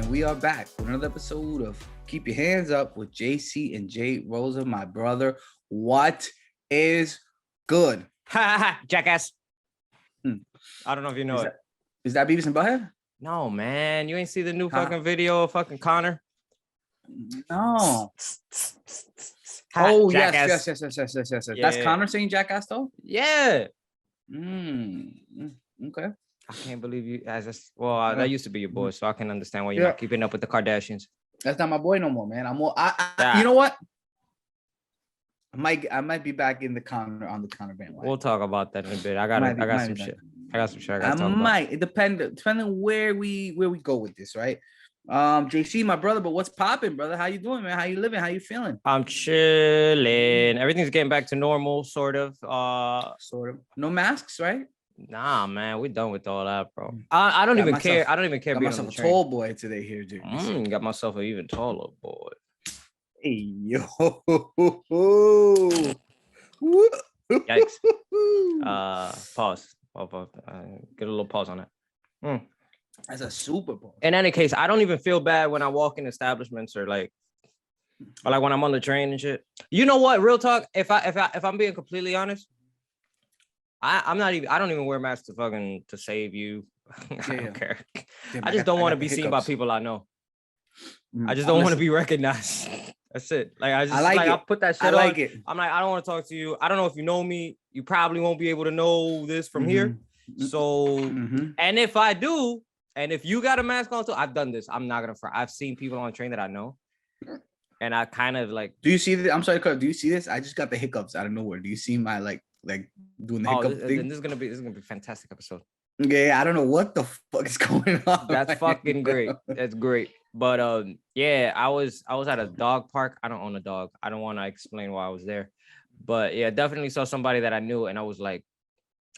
and we are back with another episode of Keep Your Hands Up with JC and J Rosa, my brother. What is good? Jackass. I don't know if you know Is that Beavis and Butthead? No, man. You ain't see the new fucking video of fucking Connor? No. Jackass. Yes. Yeah. That's Connor saying jackass though? Yeah. Okay. I can't believe you that used to be your boy, so I can understand why you're not keeping up with the Kardashians. That's not my boy no more, man. You know what? I might be back in the Connor bandwagon. We'll talk about that in a bit. I got some shit. I got to talk about. It depending where we go with this, right? JC, my brother, but what's popping, brother? How you doing, man? How you living? How you feeling? I'm chilling. Everything's getting back to normal, sort of. No masks, right? Nah, man, we done with all that, bro. I don't even care. I don't even care. Got myself a tall boy today here, dude. Got myself an even taller boy. Hey, yo. Yikes. Pause. Get a little pause on that. That's a super pause. In any case, I don't even feel bad when I walk in establishments or like when I'm on the train and shit. You know what? Real talk. If I'm being completely honest, I don't even wear masks to save you. I don't care. I just don't want to be seen by people I know. I just don't want to be recognized. That's it. Like I'll put that shit on. I like it. I'm like, I don't want to talk to you. I don't know if you know me. You probably won't be able to know this from here. So, and if I do, and if you got a mask on too, I've done this. I'm not gonna front. I've seen people on the train that I know. And I kind of like. Do you see this? I'm sorry, do you see this? I just got the hiccups out of nowhere. Do you see my like doing the hiccup thing? This is gonna be a fantastic episode. Yeah, I don't know what the fuck is going on. That's fucking great. That's great. But yeah, I was at a dog park. I don't own a dog. I don't want to explain why I was there. But yeah, definitely saw somebody that I knew, and I was like,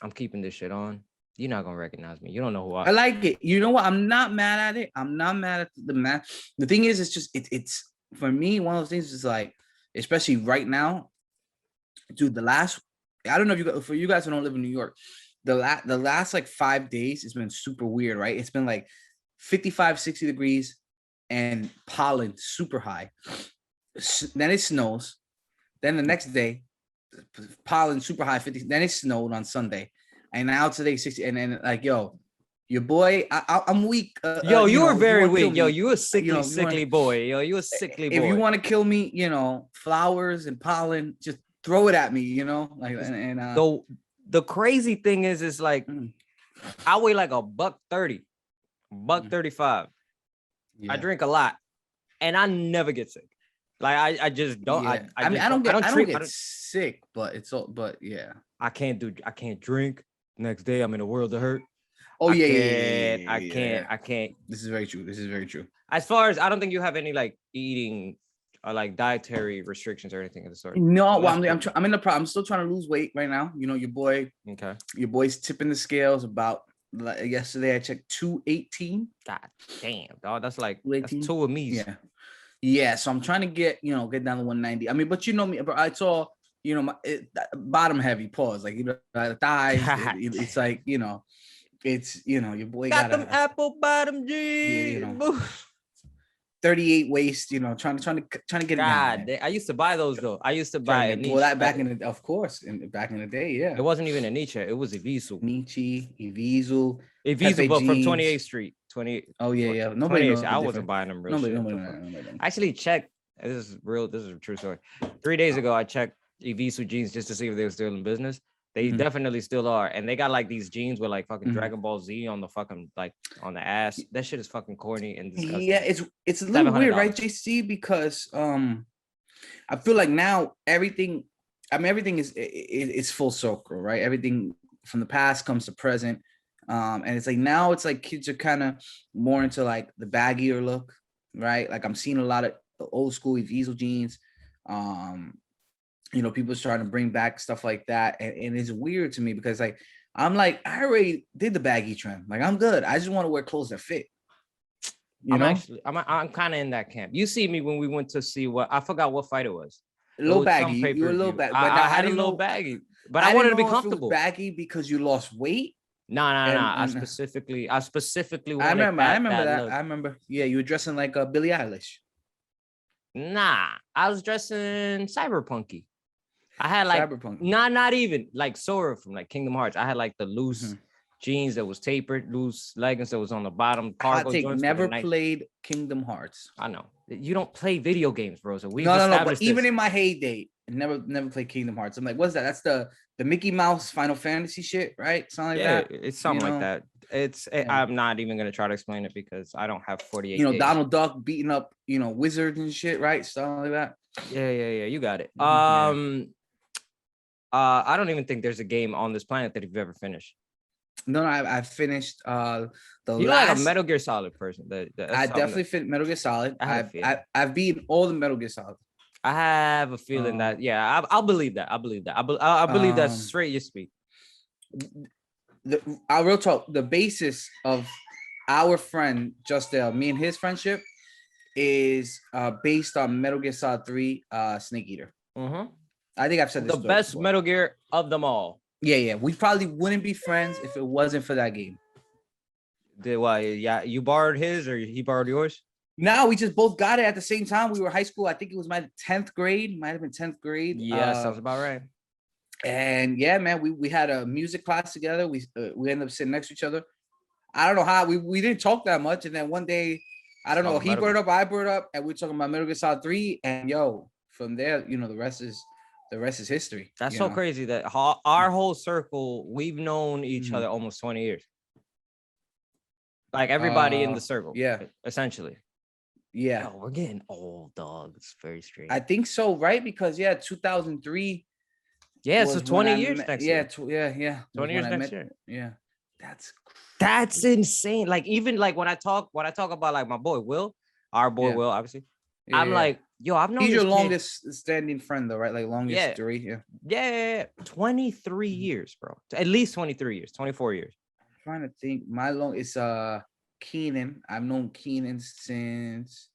I'm keeping this shit on. You're not gonna recognize me. You don't know who I am. I like it. You know what? I'm not mad at it. I'm not mad at the mask. The thing is, it's just it's for me, one of those things is like, especially right now, dude, I don't know if for you guys who don't live in New York, the last like 5 days, it's been super weird, right? It's been like 55, 60 degrees and pollen super high. Then it snows. Then the next day, pollen super high, 50. Then it snowed on Sunday. And now today, 60. And then like, yo, your boy, I'm weak. You were very weak. Yo, you a sickly boy. Yo, you a sickly boy. If you want to kill me, flowers and pollen, just throw it at me, like, the crazy thing is like, I weigh like $130, $135. Yeah. I drink a lot and I never get sick. Like I just don't. Yeah. I don't get sick, but yeah. I can't drink. Next day I'm in a world of hurt. Oh, I can't. This is very true. As far as I don't think you have any like eating or like dietary restrictions or anything of the sort. No, well, I'm in the problem. I'm still trying to lose weight right now. Your boy. Okay. Your boy's tipping the scales about. Like yesterday, I checked 218. God damn, dog. That's like that's two of me. Yeah. So I'm trying to get down to 190. I mean, but you know me, but I saw bottom heavy. Pause. Like the thighs. It's like it's your boy got them apple bottom jeans. Yeah, 38 waist. Trying to get it down. I used to buy those though. I used to buy that back in the day. Yeah, it wasn't even a Nietzsche. It was Evisu. Evisu, but from 28th Street. 28. Oh yeah. Nobody. I wasn't buying them. Nobody. I actually checked. This is a true story. 3 days ago, I checked Evisu jeans just to see if they were still in business. They definitely still are, and they got like these jeans with like fucking Dragon Ball Z on the fucking like on the ass. That shit is fucking corny and disgusting. Yeah, it's a little weird, right, JC? Because I feel like now everything is full circle, right? Everything from the past comes to present, and it's like now it's like kids are kind of more into like the baggier look, right? Like I'm seeing a lot of old school Evisu jeans. People starting to bring back stuff like that. And it's weird to me because like, I'm like, I already did the baggy trend. Like, I'm good. I just want to wear clothes that fit. I'm kind of in that camp. You see me when we went to see I forgot what fight it was. A little baggy. You were a little baggy. But I had a little baggy. But I wanted to be comfortable. Baggy because you lost weight Nah. I And specifically I wanted remember. I remember that that. look. I remember. Yeah, you were dressing like Billie Eilish. Nah, I was dressing cyberpunky. I had like Cyberpunk. not even like Sora from like Kingdom Hearts. I had like the loose Mhm. jeans that was tapered, loose leggings that was on the bottom, Hot cargo take. joints with a Never nice. played Kingdom Hearts. I know you don't play video games, bro. So we've No. But established even this. in my heyday, never played Kingdom Hearts. I'm like, what's that? That's the Mickey Mouse Final Fantasy shit, right? Something like Yeah, that. it's something like that. Yeah. I'm not even gonna try to explain it because I don't have 48 days. Donald Duck beating up, wizards and shit, right? Stuff like that. Yeah. You got it. Yeah. I don't even think there's a game on this planet that you've ever finished. No, I finished the You're last. like a Metal Gear Solid person. I definitely finished Metal Gear Solid. I've beaten all the Metal Gear Solid. I have a feeling that I'll believe that. I believe that. I believe that straight you speak. Our real talk. The basis of our friend Justel, me and his friendship, is based on Metal Gear Solid 3, Snake Eater. Mm-hmm. I think I've said this. The best before. Metal Gear of them all. Yeah. We probably wouldn't be friends if it wasn't for that game. Why? Yeah, you borrowed his or he borrowed yours? No, we just both got it at the same time. We were high school. I think it was my 10th grade. Might have been 10th grade. Yeah, sounds about right. And yeah, man, we had a music class together. We ended up sitting next to each other. I don't know how we didn't talk that much. And then one day, I don't know, he brought it up, I brought it up, and we were talking about Metal Gear Solid 3. And from there, the rest is history. That's so crazy that our whole circle, we've known each other almost 20 years. Like everybody in the circle. Yeah. Essentially. Yeah. We're getting old, dog. It's very strange. I think so, right? Because 2003. Yeah, so 20 years next year. Yeah. 20 years next year. Yeah. That's insane. Like even like when I talk about like my boy Will, our boy Will, obviously. Yeah, I'm like, yo, I've known he's your longest standing friend though, right? Like longest duration. Yeah. 23 years, bro. At least 23 years, 24 years. I'm trying to think. My long is Keenan. I've known Keenan since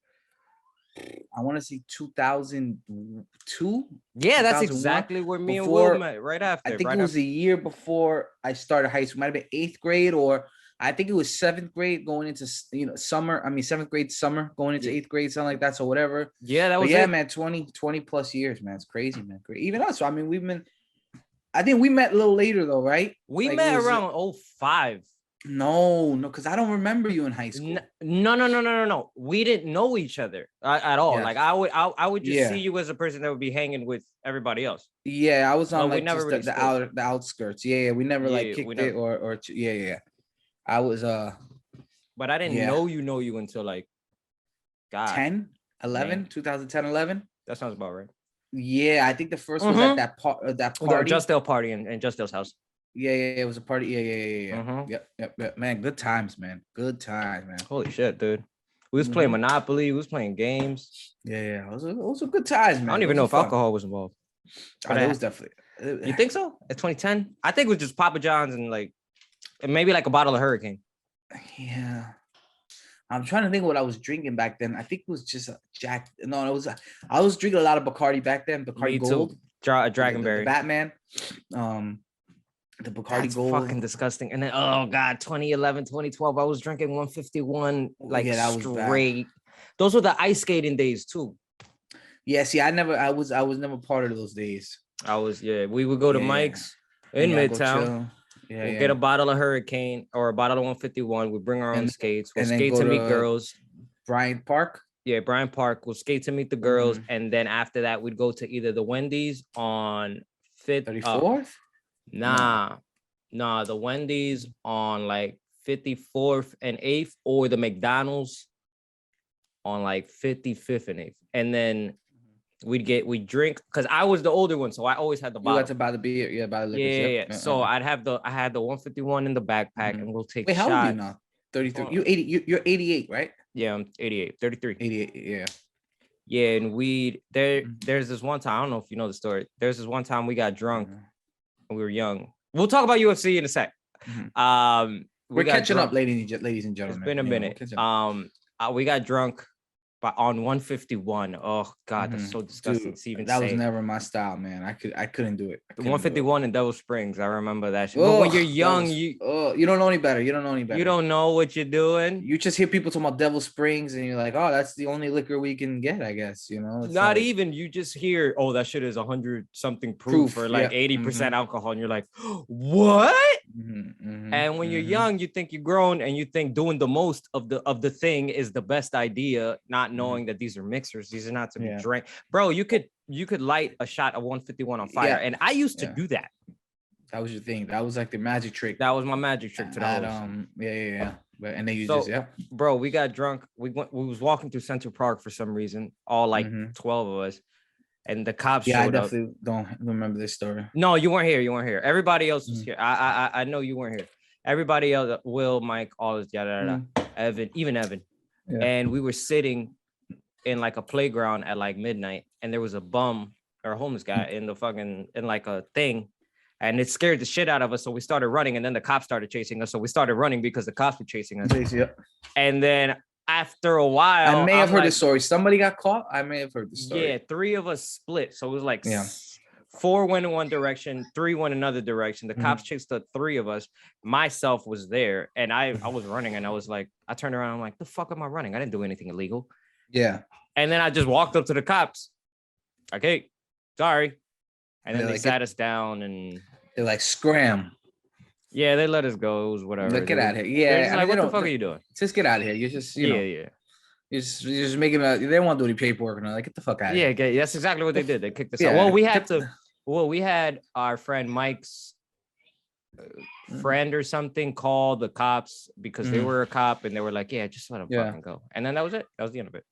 I want to say 2002. Yeah, that's exactly where me and Will met. Right after. I think it was a year before I started high school. Might have been 8th grade, or I think it was 7th grade going into summer. I mean 7th grade summer going into 8th grade, something like that. So whatever. Yeah, that was man. 20 plus years, man. It's crazy, man. Even us. So I mean, I think we met a little later though, right? We met around 05. No, because I don't remember you in high school. No. We didn't know each other at all. Yeah. Like I would just see you as a person that would be hanging with everybody else. Yeah, I was on like just really the outskirts. Yeah, we never kicked it or yeah. I was but I didn't know you until like 10, 11, 2010, 11. That sounds about right. Yeah, I think the first was at that party. Justel party in Justel's house. Yeah, it was a party. Yeah. Yep. Man, good times, man. Good times, man. Holy shit, dude. We was playing Monopoly. We was playing games. Yeah. It was a good times, man. I don't even know if alcohol was involved. But it was definitely. You think so? At 2010? I think it was just Papa John's and maybe like a bottle of Hurricane. Yeah. I'm trying to think what I was drinking back then. I think it was just Jack. No, I was drinking a lot of Bacardi back then. Bacardi Gold. Dragonberry. The Batman. The Bacardi Gold. Fucking disgusting. And then 2011, 2012, I was drinking 151 that straight. Those were the ice skating days too. Yeah, see, I was never part of those days. We would go to Mike's in Midtown. We'll get a bottle of Hurricane or a bottle of 151. We bring our own skates. We'll skate to meet girls. Bryant Park. Yeah, Bryant Park. We'll skate to meet the girls. And then after that, we'd go to either the Wendy's on 34th. Nah, the Wendy's on like 54th and 8th, or the McDonald's on like 55th and 8th. And then we'd drink because I was the older one, so I always had the bottle. You had to buy the beer, buy the liquor. Yeah. So I had the 151 in the backpack, and we'll take. Wait, shots. how old are you now? 33. You 80. You're 88, right? Yeah, I'm 88, 33. 88. Yeah. Yeah, and there's this one time, I don't know if you know the story. There's this one time we got drunk and we were young. We'll talk about UFC in a sec. We're catching up, ladies and gentlemen. It's been a minute. We got drunk but on 151. Oh God, that's so disgusting. Dude, It's even that was say. never my style, man. I couldn't do it. The 151 in Devil Springs. I remember that shit. Oh, But when you're young, you don't know any better. You don't know any better. you don't know what you're doing. You just hear people talking about Devil Springs, and you're like, oh, that's the only liquor we can get, I guess. You know, it's Not like, even. You just hear, oh, that shit is 100 something proof or like 80% alcohol, and you're like, what? And when you're young, you think you're grown, and you think doing the most of the thing is the best idea, not knowing that these are mixers. These are not to be drank, bro. You could light a shot of 151 on fire, and I used to do that. That was your thing. That was like the magic trick. That was my magic trick to the host. Yeah. But and then you bro, we got drunk. We was walking through Central Park for some reason, all like 12 of us, and the cops showed I up. definitely don't remember this story. No, you weren't here. Everybody else was here. I know you weren't here. Everybody else, Will, Mike, all this, Evan, even Evan. Yeah. And we were sitting in like a playground at like midnight, and there was a bum or a homeless guy in like a thing, and it scared the shit out of us. So we started running, and then the cops started chasing us. So we started running because the cops were chasing us. And then after a while, I may have heard the story. Somebody got caught. I may have heard the story. Yeah, 3 of us split. So it was like 4 went in one direction, 3 went another direction. The cops chased the 3 of us. Myself was there, and I was running, and I was like, I turned around, I'm like, the fuck am I running? I didn't do anything illegal. Yeah. And then I just walked up to the cops. Okay, sorry. And then they sat us down, and they're like, scram. Yeah, they let us go. It was whatever. Like, get out of here. Yeah. Like, what the fuck are you doing? Just get out of here. You're just, you know. Yeah. You're just making they don't want to do any paperwork, and like, get the fuck out of here. Yeah, that's exactly what they did. They kicked us out. Well, we had our friend Mike's friend or something call the cops because they were a cop, and they were like, yeah, just let him fucking go. And then that was it. That was the end of it.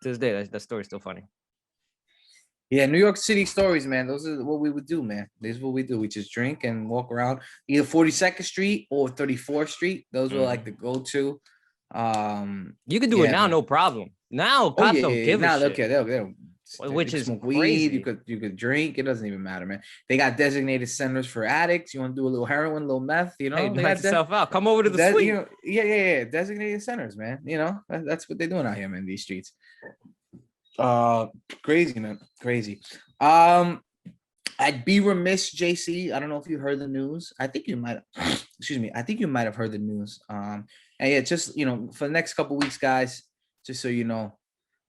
To this day, that story's still funny. Yeah, New York City stories, man. Those are what we would do, man. This is what we do. We just drink and walk around either 42nd Street or 34th Street. Those were like the go-to. You can do it now, no problem. Now cops don't give a shit. They'll which is smoke crazy. Weed. You could drink. It doesn't even matter, man. They got designated centers for addicts. You want to do a little heroin, a little meth, you know? Hey, knock yourself out. Come over to the suite. You know, yeah. Designated centers, man. You know, that's what they're doing out here, man. These streets. Crazy, man. Crazy. I'd be remiss, JC. I don't know if you heard the news. I think you might. Excuse me. I think you might have heard the news. And yeah, just for the next couple weeks, guys. Just so you know,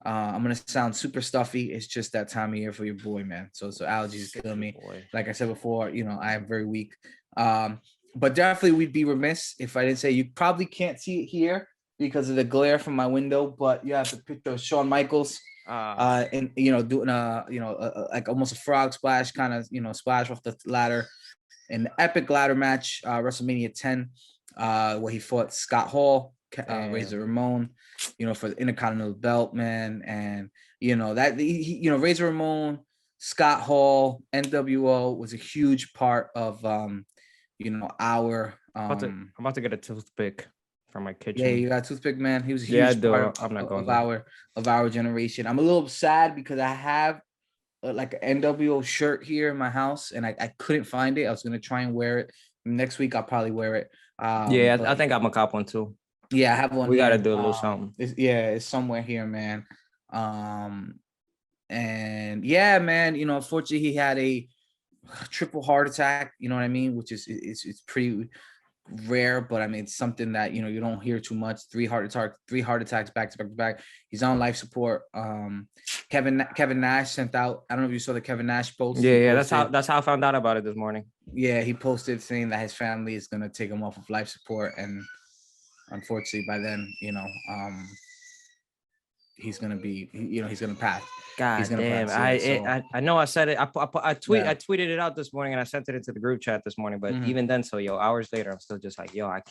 I'm gonna sound super stuffy. It's just that time of year for your boy, man. So allergies killing me. Like I said before, I am very weak. But definitely, we'd be remiss if I didn't say you probably can't see it here because of the glare from my window. But you have the picture of Shawn Michaels. And doing like almost a frog splash, kind of splash off the ladder, an epic ladder match, WrestleMania 10, where he fought Scott Hall, Razor Ramon, for the Intercontinental belt, man, and that Razor Ramon, Scott Hall, NWO was a huge part of our. I'm about to get a toothpick from my kitchen. Yeah, you got a toothpick, man. He was a huge part of our generation. I'm a little sad because I have like an NWO shirt here in my house, and I couldn't find it. I was gonna try and wear it next week. I'll probably wear it. I think I'm gonna cop one too. Yeah, I have one. We gotta do a little something. It's somewhere here, man. And yeah, man. Unfortunately, he had a triple heart attack. You know what I mean? Which is it's pretty rare, but I mean it's something that you don't hear too much. 3 heart attacks back to back. He's on life support. Kevin Nash sent out, I don't know if you saw the Kevin Nash post. That's how I found out about it this morning. Yeah, he posted saying that his family is gonna take him off of life support, and unfortunately by then he's gonna be he's gonna pass. God damn! I know I said it. I tweeted it out this morning, and I sent it into the group chat this morning. But even then, hours later, I'm still just like, I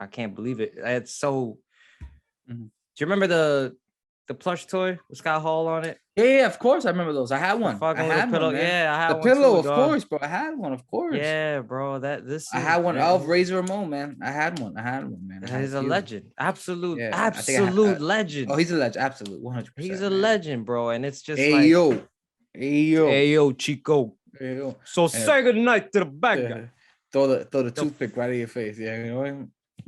can't believe it. It's so. Do you remember the plush toy with Scott Hall on it? Yeah, of course I remember those. I had one. I had pillow. One, man. Yeah, I had the one pillow, too, of course, bro. I had one, of course. Yeah, bro. I had one of Razor Ramon, man. I had one, man. He's a legend. Absolute legend. Oh, he's a legend. Absolute 100%. He's a legend, bro. And it's just hey yo, Chico. Hey yo. So say good night to the bad guy. Throw the toothpick right in your face. Yeah,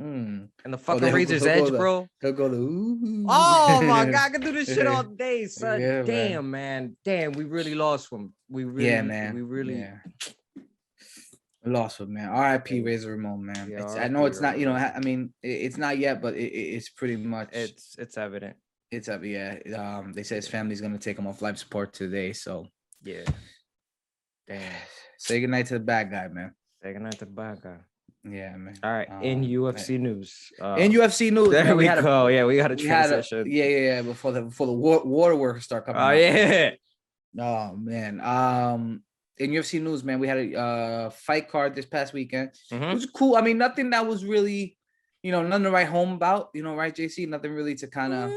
And the fucking Razor's Edge, bro. He'll go to ooh. Oh my god, I can do this shit all day, son. Yeah, damn, man. Damn, we really lost one. We really lost one, man. R.I.P. Razor Ramon, man. Yeah, I know it's not, Ramon. I mean, it's not yet, but it's pretty much. It's evident. It's up, yeah. They say his family's gonna take him off life support today, so yeah. Damn. Say goodnight to the bad guy, man. Say goodnight to the bad guy. Yeah, man. All right. In UFC news. In UFC news, there man, we go. We got a transition. Yeah. Before the water workers start coming. Oh yeah. Oh man. In UFC news, man, we had a fight card this past weekend. It was cool. I mean, nothing that was really, nothing to write home about. Right, JC? Nothing really to kind of.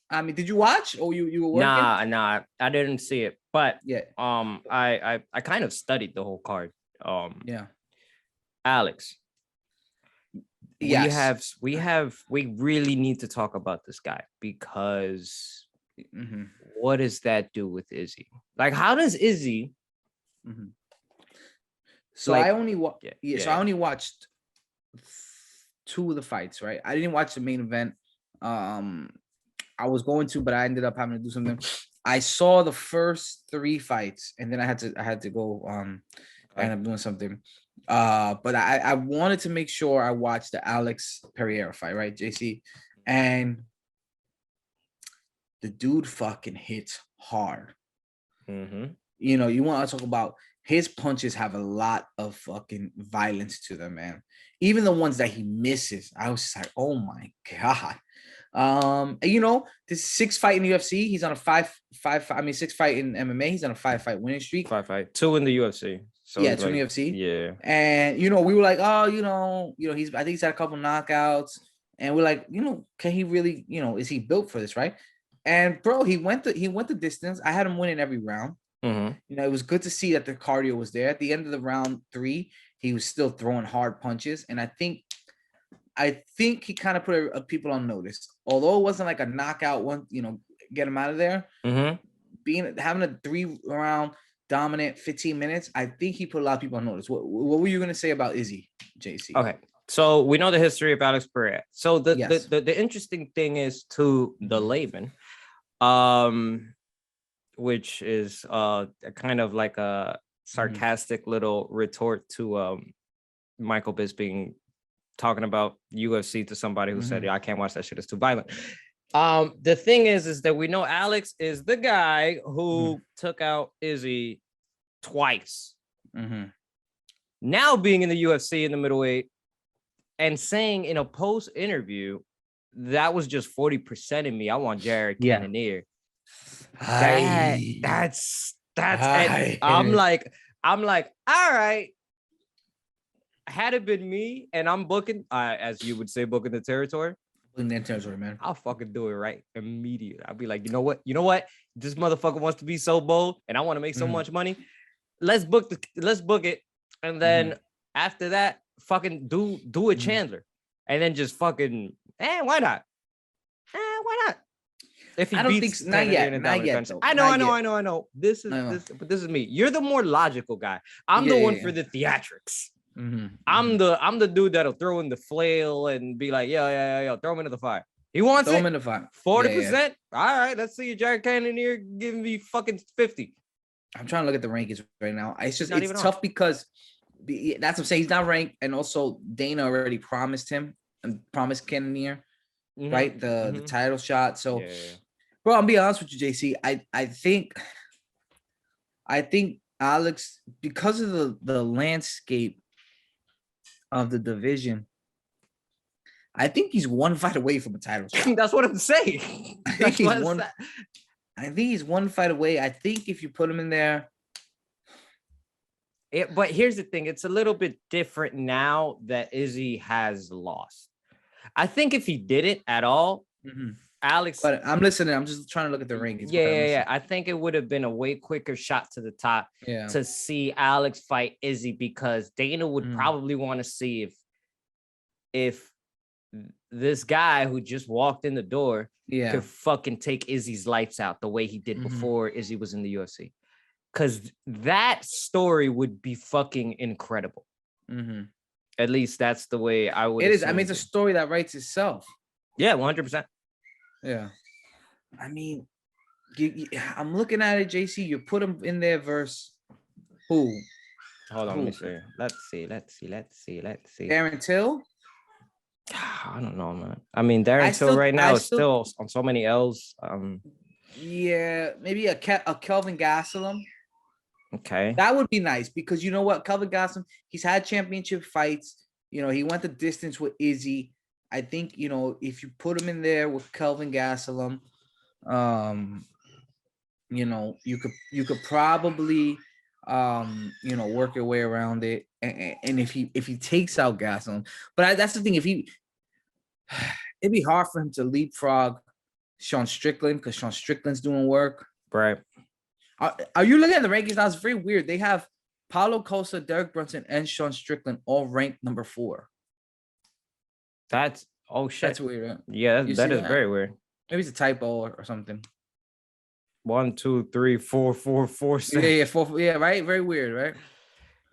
I mean, did you watch or you were working? Nah, I didn't see it. But yeah, I kind of studied the whole card. Yeah. Alex. Yes. We really need to talk about this guy because what does that do with Izzy? Like, how does Izzy? So I only So I only watched 2 of the fights, right? I didn't watch the main event. I was going to, but I ended up having to do something. I saw the first 3 fights, and then I had to go. I ended up doing something. But I wanted to make sure I watched the Alex Pereira fight, right, JC? And the dude fucking hits hard. You want to talk about his punches have a lot of fucking violence to them, man. Even the ones that he misses, I was just like, oh my god. This 6 fight in the UFC. He's on a 6 fight in MMA. He's on a 5-fight winning streak. 5 fight, 2 in the UFC. So yeah, 2 in the UFC. Yeah. And we were like, oh, I think he's had a couple knockouts, and we're like, can he really, is he built for this, right? And bro, he went the distance. I had him winning every round. It was good to see that the cardio was there. At the end of the round 3, he was still throwing hard punches, and I think he kind of put people on notice. Although it wasn't like a knockout one, get him out of there. Having a 3-round dominant 15 minutes, I think he put a lot of people on notice. What were you gonna say about Izzy, JC? Okay, so we know the history of Alex Pereira. So the interesting thing is to the layman, which is kind of like a sarcastic little retort to Michael Bisping talking about UFC to somebody who said, I can't watch that shit, it's too violent. The thing is that we know Alex is the guy who took out Izzy twice. Now being in the UFC in the middleweight and saying in a post interview, that was just 40% of me. I want Jared Cannonier. That's I'm like, all right. Had it been me and I'm booking, as you would say, booking the territory. In that territory, man. I'll fucking do it right immediately. I'll be like, you know what? This motherfucker wants to be so bold and I want to make so much money. Let's book it. And then after that, fucking do a Chandler. And then just fucking, why not? Why not? If he beats not yet. I know. This is me. You're the more logical guy. I'm the one for the theatrics. I'm the dude that'll throw in the flail and be like, yo, throw him into the fire. He wants throw him in the fire. 40%. All right, let's see Jared Cannonier giving me fucking 50. I'm trying to look at the rankings right now. It's tough because that's what I'm saying. He's not ranked, and also Dana already promised him and promised Cannonier, right? The title shot. So, bro, I'll be honest with you, JC. I think Alex, because of the landscape of the division, I think he's 1 fight away from a title shot. That's what I'm saying. I think he's 1 fight away. I think if you put him in there. But here's the thing. It's a little bit different now that Izzy has lost. I think if he didn't at all, Alex. But I'm listening. I'm just trying to look at the rankings. Yeah. I think it would have been a way quicker shot to the top to see Alex fight Izzy, because Dana would probably want to see if this guy who just walked in the door could fucking take Izzy's lights out the way he did before Izzy was in the UFC. Because that story would be fucking incredible. At least that's the way I would. It is. I mean, assume it's a it. story that writes itself. Yeah, 100%. Yeah. I mean, I'm looking at it, JC. You put him in there versus who? Hold on, Who? let me see. Let's see. Darren Till. I don't know, man. I mean, Darren Till right now is still on so many L's. Yeah, maybe a Kelvin Gastelum. Okay. That would be nice because you know what? Kelvin Gastelum, he's had championship fights. You know, he went the distance with Izzy. I think, you know, if you put him in there with Kelvin Gastelum, you know, you could probably you know, work your way around it. And if he takes out Gastelum, but that's the thing, if he it'd be hard for him to leapfrog Sean Strickland because Sean Strickland's doing work. Right. Are you looking at the rankings now? It's very weird. They have Paulo Costa, Derek Brunson, and Sean Strickland all ranked number 4. That's shit. That's weird. Right? Yeah, that is very weird. Maybe it's a typo or something. 1, 2, 3, 4, 4, 4, 6. Yeah, 4. Yeah, right. Very weird, right?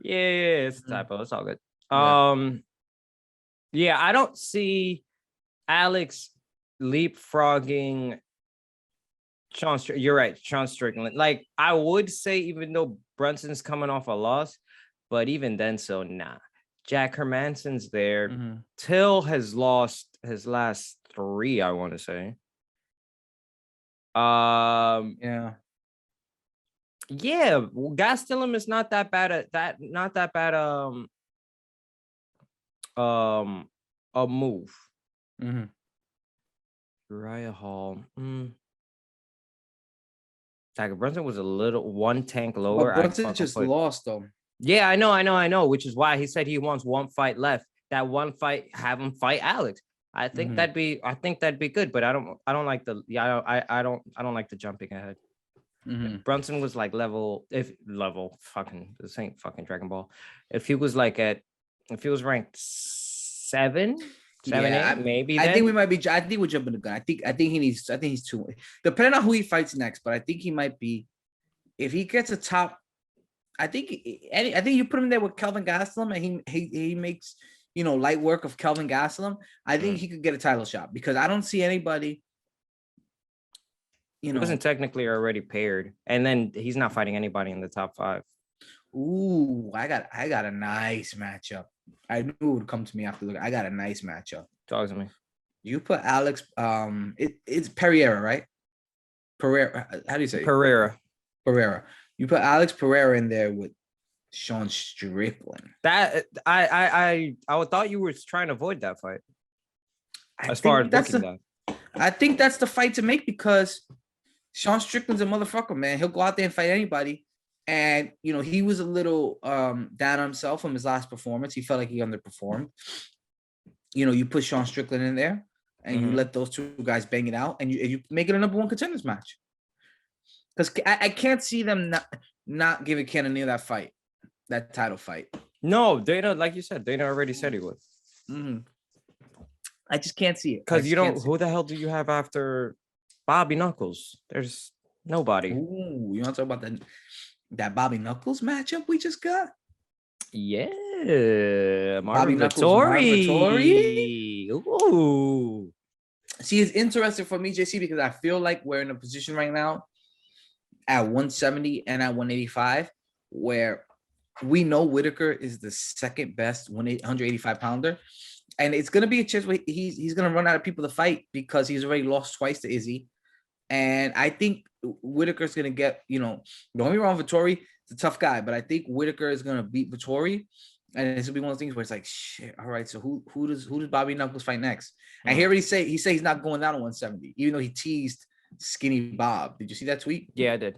Yeah, it's a typo. It's all good. Yeah. I don't see Alex leapfrogging Sean. You're right, Sean Strickland. Like I would say, even though Brunson's coming off a loss, but even then, so nah. Jack Hermansson's there. Mm-hmm. Till has lost his last 3, I want to say. Yeah. Gastelum is not that bad at that. Not that bad. A move. Mm-hmm. Uriah Hall. Tiger Brunson was a little 1 tank lower. But Brunson just lost though. Yeah, I know. Which is why he said he wants 1 fight left. That 1 fight, have him fight Alex. I think that'd be good. But I don't like the I don't like the jumping ahead. Mm-hmm. Brunson was like level fucking this ain't fucking Dragon Ball. If he was ranked 7, 8, maybe. I think we might be. I think we're jumping the gun. I think he's too. Depending on who he fights next, but I think he might be. If he gets a top, I think you put him there with Kelvin Gastelum, and he makes, you know, light work of Kelvin Gastelum. I think he could get a title shot because I don't see anybody. You know, he wasn't technically already paired, and then he's not fighting anybody in the top 5. Ooh, I got a nice matchup. I knew it would come to me after looking. I got a nice matchup. Talk to me. You put Alex. It's Pereira, right? Pereira. How do you say it? Pereira. You put Alex Pereira in there with Sean Strickland. That I thought you were trying to avoid that fight. I think that's the fight to make because Sean Strickland's a motherfucker, man. He'll go out there and fight anybody. And, you know, he was a little down on himself from his last performance. He felt like he underperformed. You know, you put Sean Strickland in there and you let those 2 guys bang it out and you make it a number 1 contenders match. Because I can't see them not giving Cannonier that fight, that title fight. No, Dana, like you said, Dana already said he would. Mm-hmm. I just can't see it. Because who the hell do you have after Bobby Knuckles? There's nobody. Ooh, you want to talk about that Bobby Knuckles matchup we just got? Yeah, Marvin Vettori. Ooh. See, it's interesting for me, JC, because I feel like we're in a position right now at 170 and at 185 where we know Whitaker is the second best 185 pounder. And it's going to be a chance where he's going to run out of people to fight because he's already lost twice to Izzy. And I think Whitaker's going to get, you know, don't get me wrong, Vettori is a tough guy, but I think Whitaker is going to beat Vettori. And it's going to be one of those things where it's like, shit, all right, so who does Bobby Knuckles fight next? And he already said he's not going down to 170, even though he teased Skinny Bob. Did you see that tweet? Yeah, I did.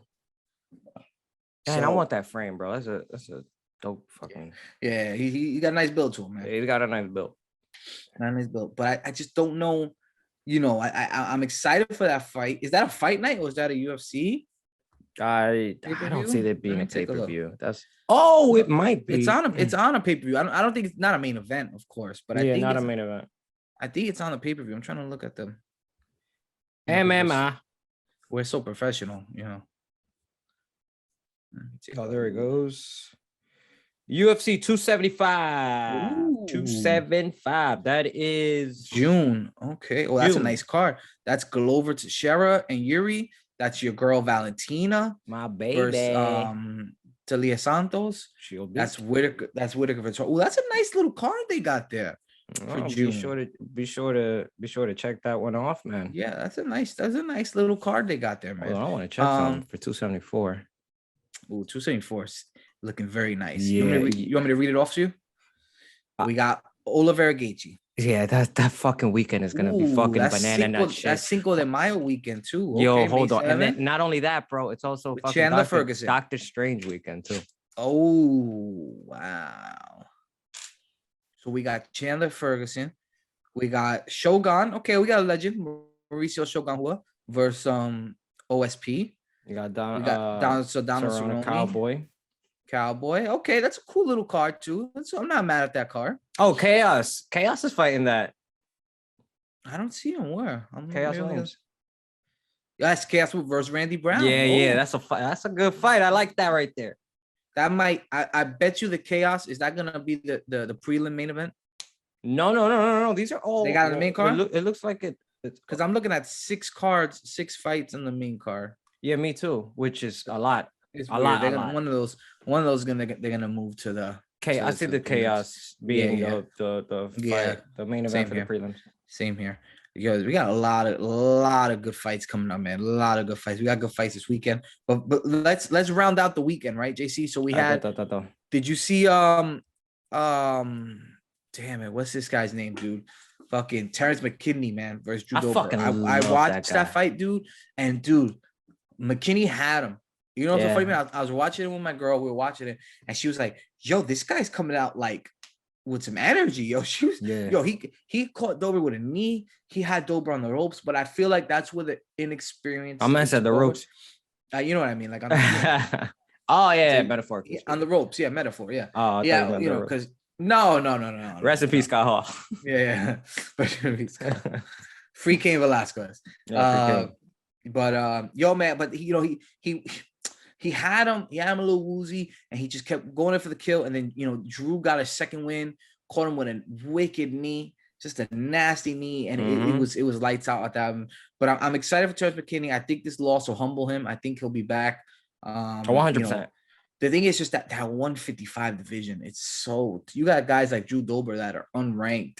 And I want that frame, bro. That's a dope fucking. Yeah, he got a nice build to him, man. Yeah, he got a nice build. But I just don't know. You know, I'm excited for that fight. Is that a fight night or is that a UFC? I don't see that being a pay-per-view. It might be. It's on a pay-per-view. I don't think it's not a main event, of course, but I think not a main event. I think it's on a pay-per-view. I'm trying to look at them. MMA. We're so professional, you know. Oh, there it goes. UFC 275. Ooh. 275. That is June. Okay. Well, that's a June. nice card. That's Glover Teixeira and Yuri. That's your girl Valentina My baby. versus Talia Santos. She'll be. That's Whitaker. That's Whitaker. Oh, that's a nice little card they got there for June. Be sure to check that one off, man. Yeah, that's a nice little card they got there, man. Hold on, I want to check something for 274. Ooh, 274 is looking very nice. Yeah. You want me to read it off to you? We got Oliveira Gaethje. Yeah, that fucking weekend is gonna be fucking banana nut shit. That's Cinco de Mayo weekend too. Yo, okay, hold on, and then not only that, bro, it's also with fucking Chandler Ferguson, Doctor Strange weekend too. Oh wow! So we got Chandler Ferguson, we got Shogun. Okay, we got a legend, Mauricio Shogun Hua versus OSP. You got Donald Cerrone. Cowboy. Okay, that's a cool little card too. I'm not mad at that card. Oh, Chaos is fighting that. I don't see him where. Chaos Williams. That's Chaos versus Randy Brown. Yeah, that's a fight. That's a good fight. I like that right there. That might. I bet you the Chaos is that gonna be the prelim main event. No. These are all they got the main card. It looks like it. Because I'm looking at 6 cards, 6 fights in the main card. Yeah, me too. Which is a lot. It's a lot. One of those they're gonna move to the Chaos. I see the Chaos being the fight, the main event for the prelims. Same here. Yo, we got a lot of good fights coming up, man. A lot of good fights. We got good fights this weekend. But let's round out the weekend, right, JC? So we had. Did you see damn it, what's this guy's name, dude? Fucking Terrence McKinney, man, versus Drew Dober. I watched that fight, dude, and dude, McKinney had him. You know what's so funny, man? I was watching it with my girl. We were watching it, and she was like, "Yo, this guy's coming out like with some energy." Yo, he caught Dober with a knee. He had Dober on the ropes, but I feel like that's where the inexperience. I'm at the ropes. You know what I mean? Like on the oh yeah, metaphor. Yeah, on the ropes, metaphor. Yeah. Oh yeah, you know, because no. Rest in peace, Scott Hall. Yeah. Free Cain Velasquez. But yo, man, but he had him a little woozy, and he just kept going in for the kill. And then, Drew got a second win, caught him with a wicked knee, just a nasty knee. And it was lights out at that. But I'm excited for Terrence McKinney. I think this loss will humble him. I think he'll be back. 100%. The thing is just that 155 division. It's so, you got guys like Drew Dober that are unranked.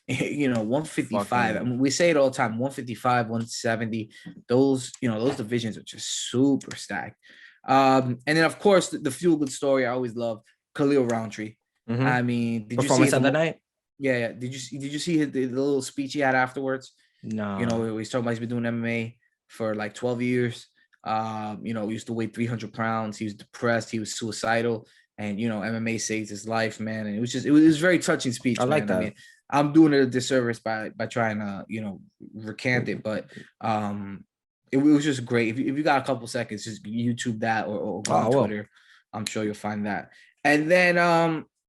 155. I mean, we say it all the time, 155, 170. Those divisions are just super stacked. And then of course the feel good story I always love, Khalil Roundtree. I mean, did performance you see on the night? Yeah. Did you see the little speech he had afterwards? No. He's talking about he's been doing MMA for like 12 years. He used to weigh 300 pounds. He was depressed. He was suicidal, and MMA saved his life, man. And it was a very touching speech. I like that. I mean, I'm doing it a disservice by trying to recant it, but it was just great. If you got a couple seconds, just YouTube that or go on Twitter. I'm sure you'll find that. And then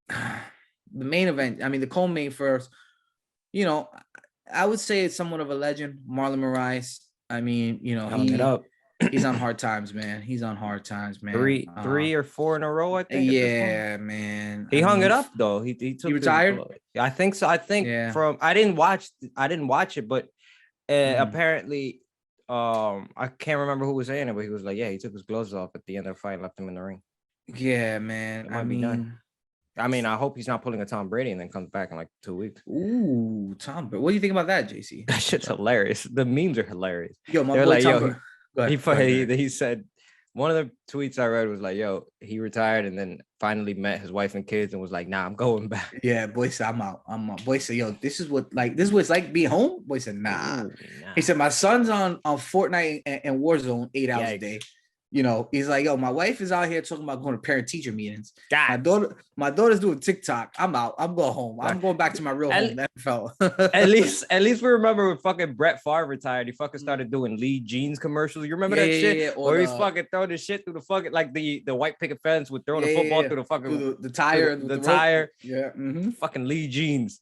the main event, I mean, the co-main first, I would say it's somewhat of a legend, Marlon Moraes. I mean, he's on hard times, man. Three or 4 in a row, I think. Yeah, man. He hung it up though. He took. He retired. I think so. I think I didn't watch it, but apparently, I can't remember who was saying it, but he was like, yeah, he took his gloves off at the end of the fight and left him in the ring. Yeah, man. I mean, I hope he's not pulling a Tom Brady and then comes back in like 2 weeks. Ooh, Tom Brady. What do you think about that, JC? That shit's hilarious. The memes are hilarious. Yo, my boy Tom he said, one of the tweets I read was like, yo, he retired and then finally met his wife and kids and was like, nah, I'm going back. Yeah, boy said, I'm out. Boy said, yo, this is what it's like being home. Boy said, nah. He said, my son's on Fortnite and Warzone 8 hours a day. He's like, yo, my wife is out here talking about going to parent-teacher meetings. God. My daughter's doing TikTok. I'm out. I'm going home. I'm going back to my real home, NFL. at least we remember when fucking Brett Favre retired. He fucking started doing Lee Jeans commercials. You remember that shit? Yeah. Or he's fucking throwing the shit through the fucking, like the white picket fence with throwing the football through the fucking the tire. The tire. Yeah. Mm-hmm. Fucking Lee Jeans.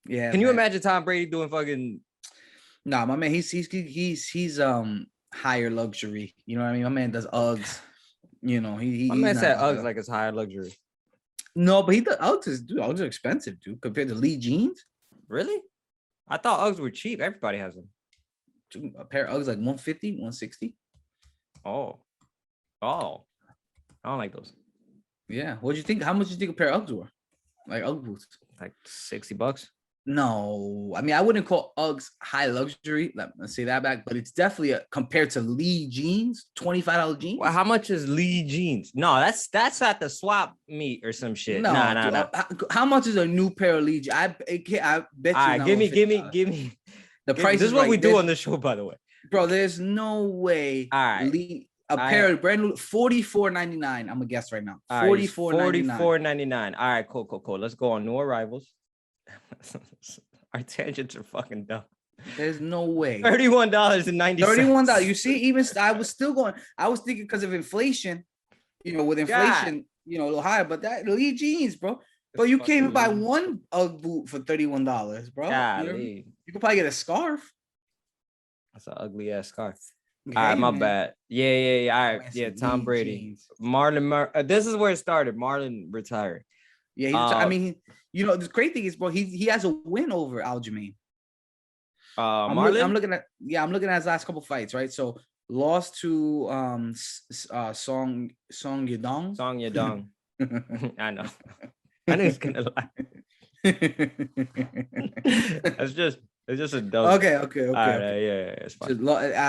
Yeah. Can you imagine Tom Brady doing fucking? Nah, my man, he's higher luxury. You know what I mean? My man does Uggs. My man said Uggs like it's higher luxury. No, but Uggs are expensive, dude, compared to Lee jeans. Really? I thought Uggs were cheap. Everybody has them. Dude, a pair of Uggs like 150, 160. Oh, oh, I don't like those. Yeah. What'd you think? How much do you think a pair of Uggs were? Like Ugg boots? Like $60. No, I mean I wouldn't call Uggs high luxury. Let's say that back, but it's definitely compared to Lee jeans, $25 jeans. Well, how much is Lee jeans? No, that's at the swap meet or some shit. No, Nah. dude, how much is a new pair of Lee jeans? I bet you. All right, give me. The price. This is what we do on the show, by the way. Bro, there's no way. All right. Lee, a pair of brand new $44.99. I'm gonna guess right now. $44.99. All right, cool. Let's go on new arrivals. Our tangents are fucking dumb. There's no way. $31.90. $31. You see, even I was still going. I was thinking because of inflation, with inflation, a little higher. But that Lee jeans, bro. But you can't even buy one Ugg boot for $31, bro. You could probably get a scarf. That's an ugly ass scarf. All right, my bad. Yeah. All right, yeah. Tom Brady, jeans. Marlon. This is where it started. Marlon retired. Yeah, I mean, the great thing is, bro, he has a win over Aljamain. Marlon. I'm looking at his last couple fights, right? So lost to Song Yadong. Song Yadong. I know. I knew he was gonna lie. It's just a dumb. Okay. Yeah, it's fine. So,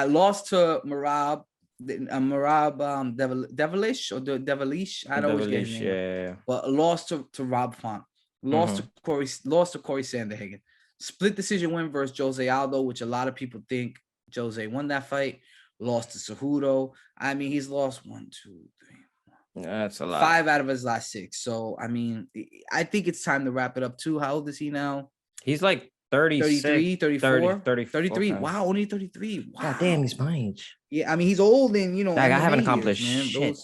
lost to Marab Devilish or the Devilish. I don't know which game. Yeah. But lost to Rob Font. Lost to Corey Sanderhagen. Split decision win versus Jose Aldo, which a lot of people think Jose won that fight. Lost to Cejudo. I mean, he's lost 1, 2, 3. That's a lot. 5 out of his last 6. So, I mean, I think it's time to wrap it up too. How old is he now? He's like 33, 34, 33. Okay. Wow, only 33. Wow. God damn, he's my age. Yeah, I mean, he's old and, I haven't accomplished shit.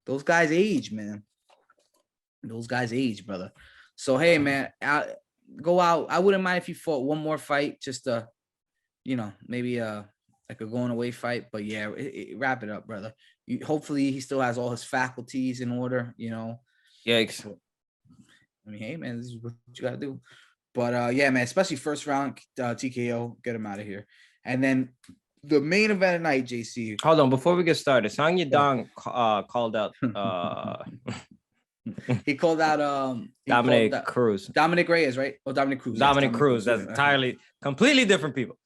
Those guys age, man. Those guys age, brother. So, hey, man, go out. I wouldn't mind if you fought one more fight, just maybe like a going away fight. But yeah, wrap it up, brother. Hopefully he still has all his faculties in order, Yikes. I mean, hey, man, this is what you got to do. But yeah, man, especially first round TKO, get him out of here. And then the main event of night, JC. Hold on, before we get started, Song Yadong called out he called out Dominic Cruz. Dominic Reyes, right? Oh, Dominic Cruz. Dominic Cruz. That's completely different people.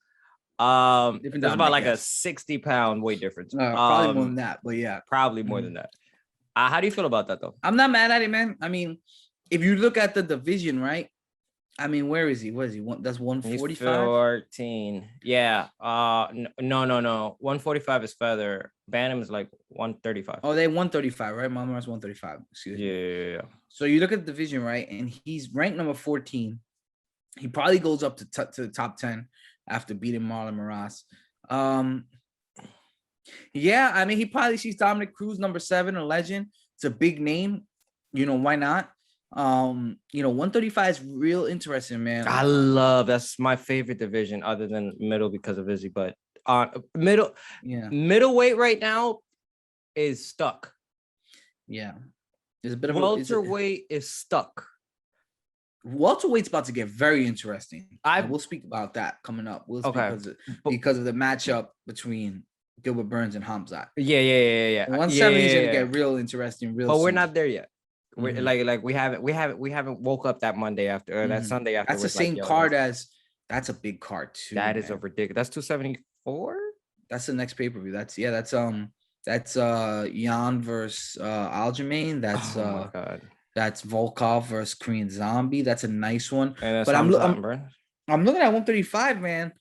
There's about like a 60-pound weight difference. Probably more than that, but yeah. Probably more than that. How do you feel about that though? I'm not mad at it, man. I mean, if you look at the division, right? I mean, where is he? What is he? That's 145. 14. Yeah. No. 145 is feather. Bantam is like 135. Oh, they 135, right? Mama's 135. Excuse me. Yeah. So you look at the division, right? And he's ranked number 14. He probably goes up to the top 10 after beating Marlon Moraes. Yeah, I mean, he probably sees Dominic Cruz, number 7, a legend. It's a big name. Why not? 135 is real interesting, man. That's my favorite division other than middle because of Izzy, but middleweight right now is stuck. Yeah. There's a bit of welterweight is stuck. Welterweight's about to get very interesting. We'll speak about that coming up. Because of the matchup between Gilbert Burns and Hamzat. Yeah. 170 is gonna get real interesting. But we're not there yet. We're we haven't woke up that Monday after that Sunday after. That's the same card as that's a big card too. That is a ridiculous. That's 274. That's the next pay-per-view. That's Jan versus Aljamain. That's my God. That's Volkov versus Korean Zombie. That's a nice one. But I'm looking at 135, man.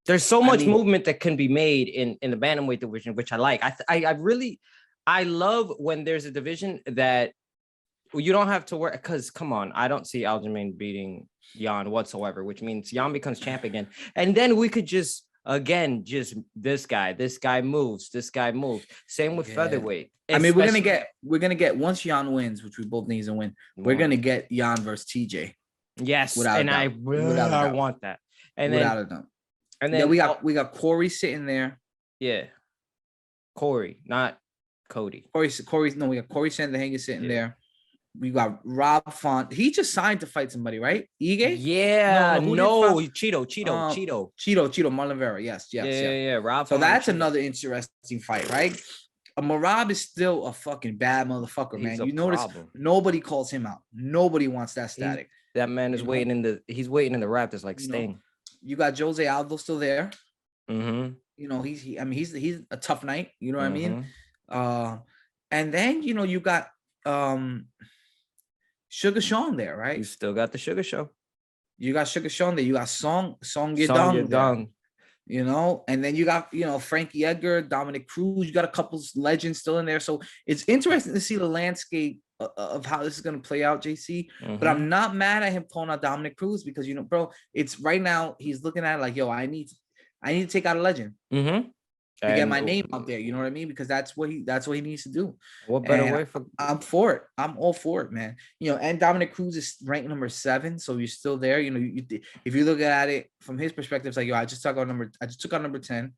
There's so much movement that can be made in the bantamweight division, which I like. I love when there's a division that you don't have to worry, because come on, I don't see Aljamain beating Jan whatsoever, which means Jan becomes champ again. And then we could just this guy moves. Same with featherweight. I mean, we're gonna get once Jan wins, which we both need to win, we're gonna get Jan versus TJ. Yes, and I want that. And without a doubt. And then we got Corey sitting there. Yeah. Corey, not Cody. We got Corey Sanderhagen sitting there. We got Rob Font. He just signed to fight somebody, right? Ige? Yeah, Who did no, Font? Cheeto, Marlon Vera. Yes, yes, yeah. Yeah. Rob So Font and that's Cheeto. another interesting fight, right? Marab is still a fucking bad motherfucker, He's man. a You notice problem. nobody calls him out. Nobody wants that static. That man is waiting in the. He's waiting in the Raptors like Sting. You got Jose Aldo still there. Mm-hmm. You know, I mean, he's a tough night. You know what I mean? And then you got Sugar Sean there, right? You still got the Sugar Show. You got Sugar Sean there. You got Song Yedong there. And then you got Frankie Edgar, Dominic Cruz. You got a couple legends still in there. So it's interesting to see the landscape of how this is going to play out, JC. But I'm not mad at him pulling out Dominic Cruz because bro, it's right now he's looking at it like, yo, I need to take out a legend to get my name out there. You know what I mean? Because that's what he needs to do. What better way for? I'm for it. I'm all for it, man. And Dominic Cruz is ranked number 7, so you're still there. If you look at it from his perspective, it's like, yo, I just took out number 10.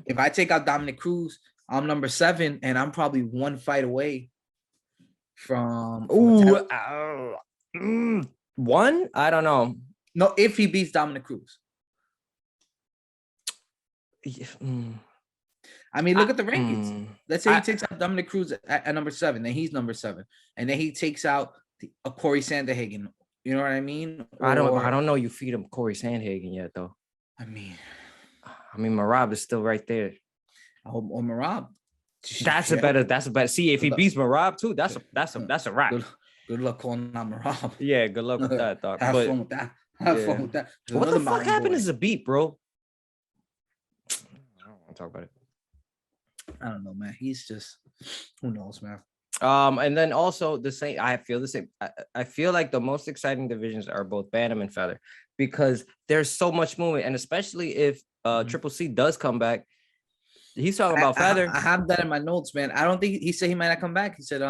If I take out Dominic Cruz, I'm number 7, and I'm probably one fight away from one. I don't know. No, if he beats Dominic Cruz. I mean, look at the rankings. Let's say he takes out Dominic Cruz at number 7, then he's number 7, and then he takes out a Corey Sandhagen. You know what I mean? I don't know. You feed him Corey Sandhagen yet, though. I mean, Marab is still right there. Or Marab. That's a better. See, if he beats Marab too, that's a wrap. Good luck calling out Marab. Yeah, good luck with that, dog. Have fun with that. Have fun with that. What the fuck happened to Zabit, bro? I don't want to talk about it. I don't know, man. He's just, who knows, man. And then also the same. I feel the same. I feel like the most exciting divisions are both Bantam and Feather because there's so much movement, and especially if Triple C does come back. He's talking about Feather. I have that in my notes, man. I don't think he said he might not come back. He said,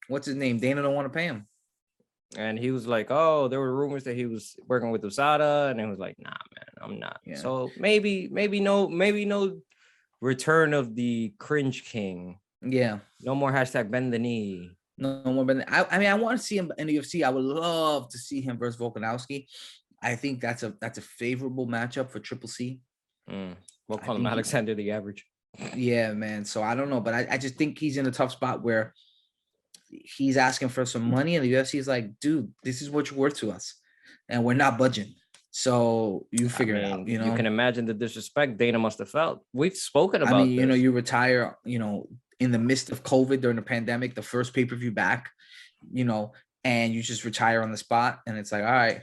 what's his name? Dana don't want to pay him. And he was like, oh, there were rumors that he was working with USADA, and it was like, nah, man, I'm not. Yeah. So maybe no return of the cringe king. Yeah. No more hashtag bend the knee. No more bend. I mean, I want to see him in the UFC. I would love to see him versus Volkanovski. I think that's a favorable matchup for Triple C. We'll call him Alexander the Average. Yeah, man. So I don't know, but I just think he's in a tough spot where he's asking for some money, and the UFC is like, dude, this is what you're worth to us, and we're not budging. So you figure it out. You can imagine the disrespect Dana must have felt. We've spoken about. this. You retire. In the midst of COVID during the pandemic, the first pay-per-view back. And you just retire on the spot, and it's like, all right,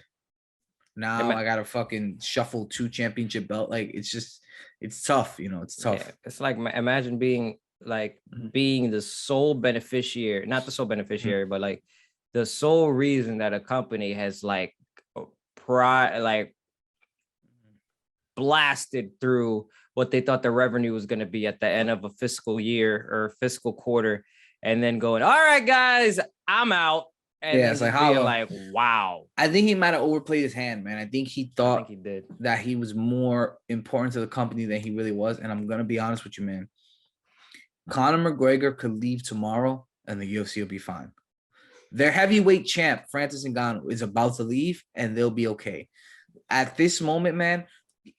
now I gotta fucking shuffle 2 championship belt. Like it's tough. It's tough. Yeah, it's like imagine being the sole beneficiary, not the sole beneficiary, but like the sole reason that a company has blasted through what they thought the revenue was going to be at the end of a fiscal year or fiscal quarter, and then going, all right, guys, I'm out. And it's like, wow. I think he might have overplayed his hand, man. I think he thought he did. That he was more important to the company than he really was. And I'm going to be honest with you, man. Conor McGregor could leave tomorrow and the UFC will be fine. Their heavyweight champ, Francis Ngannou, is about to leave and they'll be okay. At this moment, man,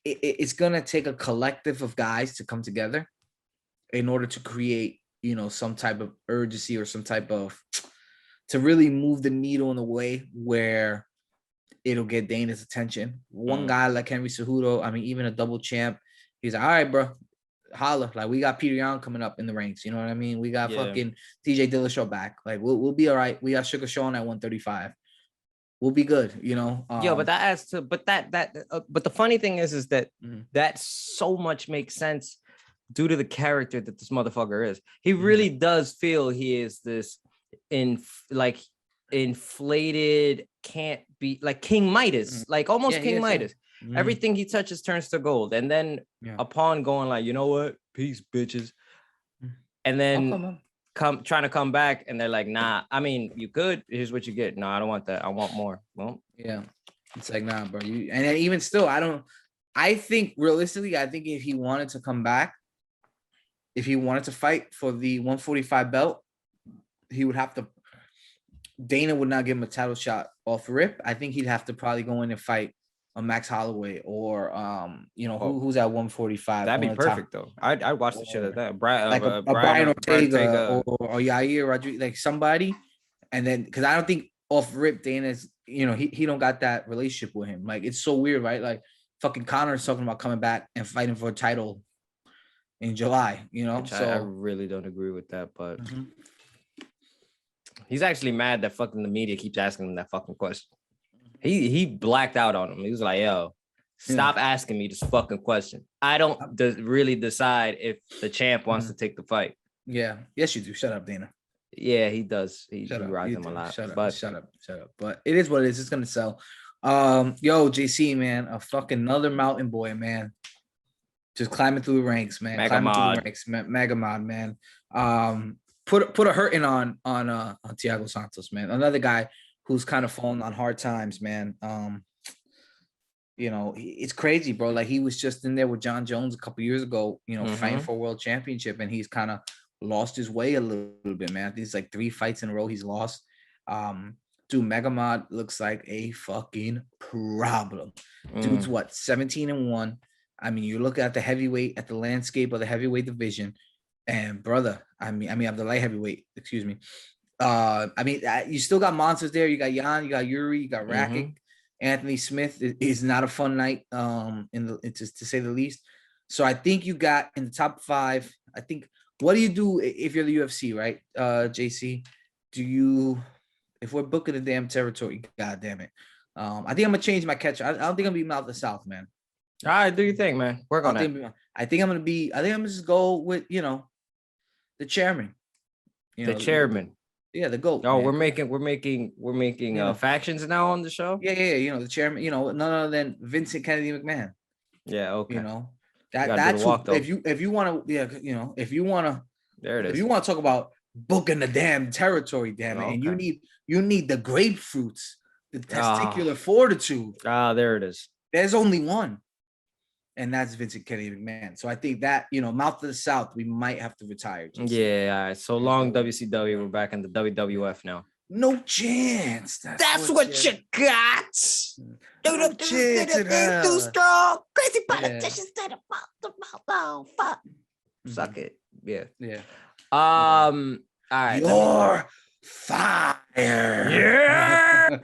it's going to take a collective of guys to come together in order to create, some type of urgency or some type of, to really move the needle in a way where it'll get Dana's attention. One guy like Henry Cejudo, I mean, even a double champ, he's like, all right, bro, holla. Like, we got Peter Yan coming up in the ranks. You know what I mean? We got fucking TJ Dillashaw back. Like, we'll be all right. We got Sugar Sean at 135. We'll be good, but that adds to, but the funny thing is that that so much makes sense due to the character that this motherfucker is. He really does feel he is this inflated, can't be like King Midas, like almost King Midas. Everything he touches turns to gold, and then upon going like, you know what, peace, bitches, and then trying to come back, and they're like, nah, I mean, you could, here's what you get. No, I don't want that. I want more. Well, yeah, it's like, nah, bro. And then even still, I think realistically, if he wanted to come back, if he wanted to fight for the 145 belt, he would have to Dana would not give him a title shot off rip. I think he'd have to probably go in and fight a Max Holloway or who's at 145. That'd be perfect though. I'd watch the shit of that. Like a Brian Ortega or Yair Rodriguez, like somebody, and then because I don't think off rip Dana's, he don't got that relationship with him. Like it's so weird, right? Like fucking Connor's talking about coming back and fighting for a title in July, Which I really don't agree with that, but he's actually mad that fucking the media keeps asking him that fucking question. He blacked out on him. He was like, yo, stop asking me this fucking question. I don't really decide if the champ wants to take the fight. Yeah. Yes, you do. Shut up, Dana. Yeah, he does. He rides him a lot. Shut up. But it is what it is. It's gonna sell. Yo, JC, man, a fucking another mountain boy, man. Just climbing through the ranks, man. Magamod, man. Put a hurting on Thiago Santos, man. Another guy who's kind of fallen on hard times, man. It's crazy, bro. Like he was just in there with John Jones a couple years ago, fighting for a world championship, and he's kind of lost his way a little bit, man. I think it's like 3 fights in a row he's lost. Dude, Megamod looks like a fucking problem. Dude's what, 17-1. I mean, you look at the landscape of the heavyweight division, and brother, I mean, of the light heavyweight, excuse me. You still got monsters there. You got Jan, you got Yuri, you got Rakic. Anthony Smith is not a fun night, to say the least. So I think you got in the top 5. I think, what do you do if you're the UFC, right, JC? If we're booking the damn territory, god damn it. I think I'm gonna change my catch. I don't think I'm gonna be Mouth of the South, man. All right, do your thing, man. Work on that. I think I'm gonna just go with the chairman. The chairman. Yeah, the GOAT. No, we're making factions now on the show. Yeah. The chairman. None other than Vincent Kennedy McMahon. Yeah. Okay. That's if you want to. If you want to. There it is. If you want to talk about booking the damn territory, damn it, and you need the grapefruits, the testicular fortitude. There it is. There's only one. And that's Vincent Kennedy McMahon. So I think that, Mouth of the South, we might have to retire. Yeah, all right. So long, WCW. We're back in the WWF now. No chance. That's what you got. No chance. Too strong. Crazy politicians said about fuck. Suck it. Yeah. Yeah. All right. You're fire. Yeah.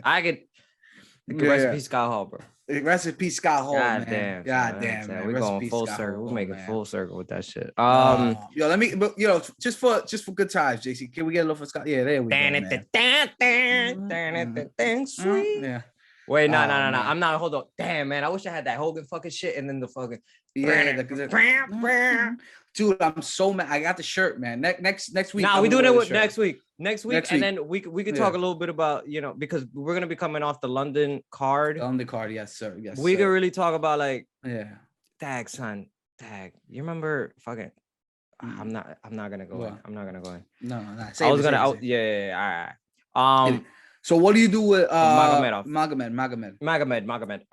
I could. Rest in peace, Scott Hall, bro. Rest in peace, Scott Hall. God damn. Man. We're going full circle. We're making full circle with that shit. Just for good times, JC. Can we get a little for Scott? Yeah, there we go. Sweet. Yeah. Wait, no. I'm not. Hold on. Damn, man. I wish I had that Hogan fucking shit and then the fucking. Dude, I'm so mad. I got the shirt, man. Next week. Nah, we doing it with next week. Next week, and then we could talk a little bit about, because we're gonna be coming off the London card. Yes, sir. Yes. We could really talk about tag, son. You remember fucking? I'm not gonna go in. I'm not gonna go in. No. I was gonna. All right. So what do you do with Magomed?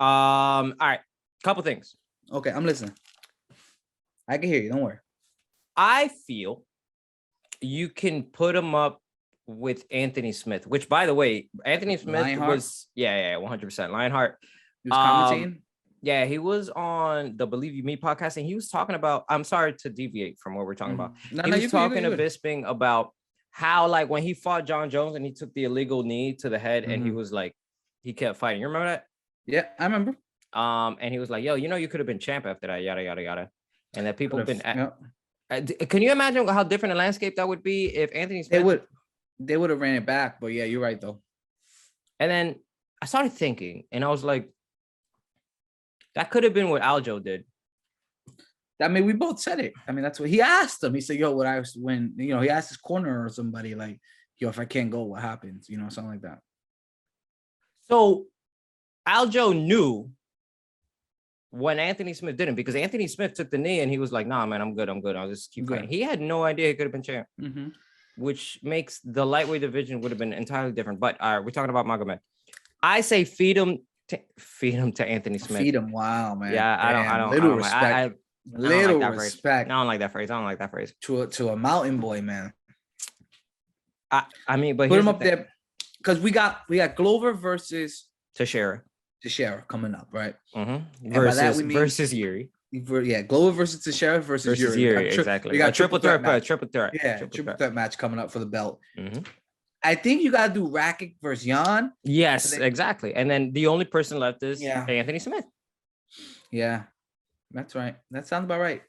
All right. Couple things. Okay, I'm listening. I can hear you. Don't worry. I feel you can put him up with Anthony Smith, which, by the way, Anthony Smith Lionheart? was 100% Lionheart. He was commentating. Yeah, he was on the Believe You Me podcast, and he was talking about. I'm sorry to deviate from what we're talking about. He was talking to Bisping about how, like, when he fought John Jones and he took the illegal knee to the head, and he was like, he kept fighting. You remember that? Yeah, I remember. And he was like, "Yo, you could have been champ after that, yada yada yada," and that people have been. Can you imagine how different the landscape that would be if Anthony Smith? They would have ran it back, but yeah, you're right though. And then I started thinking, and I was like, that could have been what Aljo did. I mean, we both said it. I mean, that's what he asked him. He said, "Yo, he asked his corner or somebody like, yo, if I can't go, what happens? Something like that." So Aljo knew when Anthony Smith didn't, because Anthony Smith took the knee and he was like, "Nah, man, I'm good. I'll just keep fighting." He had no idea he could have been champ, which makes the lightweight division would have been entirely different. But all right, we're talking about Magomed. I say feed him to Anthony Smith. Feed him. Wow, man. Yeah, I don't. Little respect. I don't like that phrase. I don't like that phrase. To a mountain boy, man. I mean, but Put here's him the up thing. there because we got Glover versus Teixeira. coming up, right? Mm-hmm. And by that we Versus mean versus Yuri. Glover versus Teixeira versus Versus Yuri. Yuri, exactly. We got triple threat match. triple threat. Yeah, triple threat match coming up for the belt. Mm-hmm. I think you gotta do Rakic versus Jan. Yes, exactly. And then the only person left is Anthony Smith. Yeah, that's right. That sounds about right.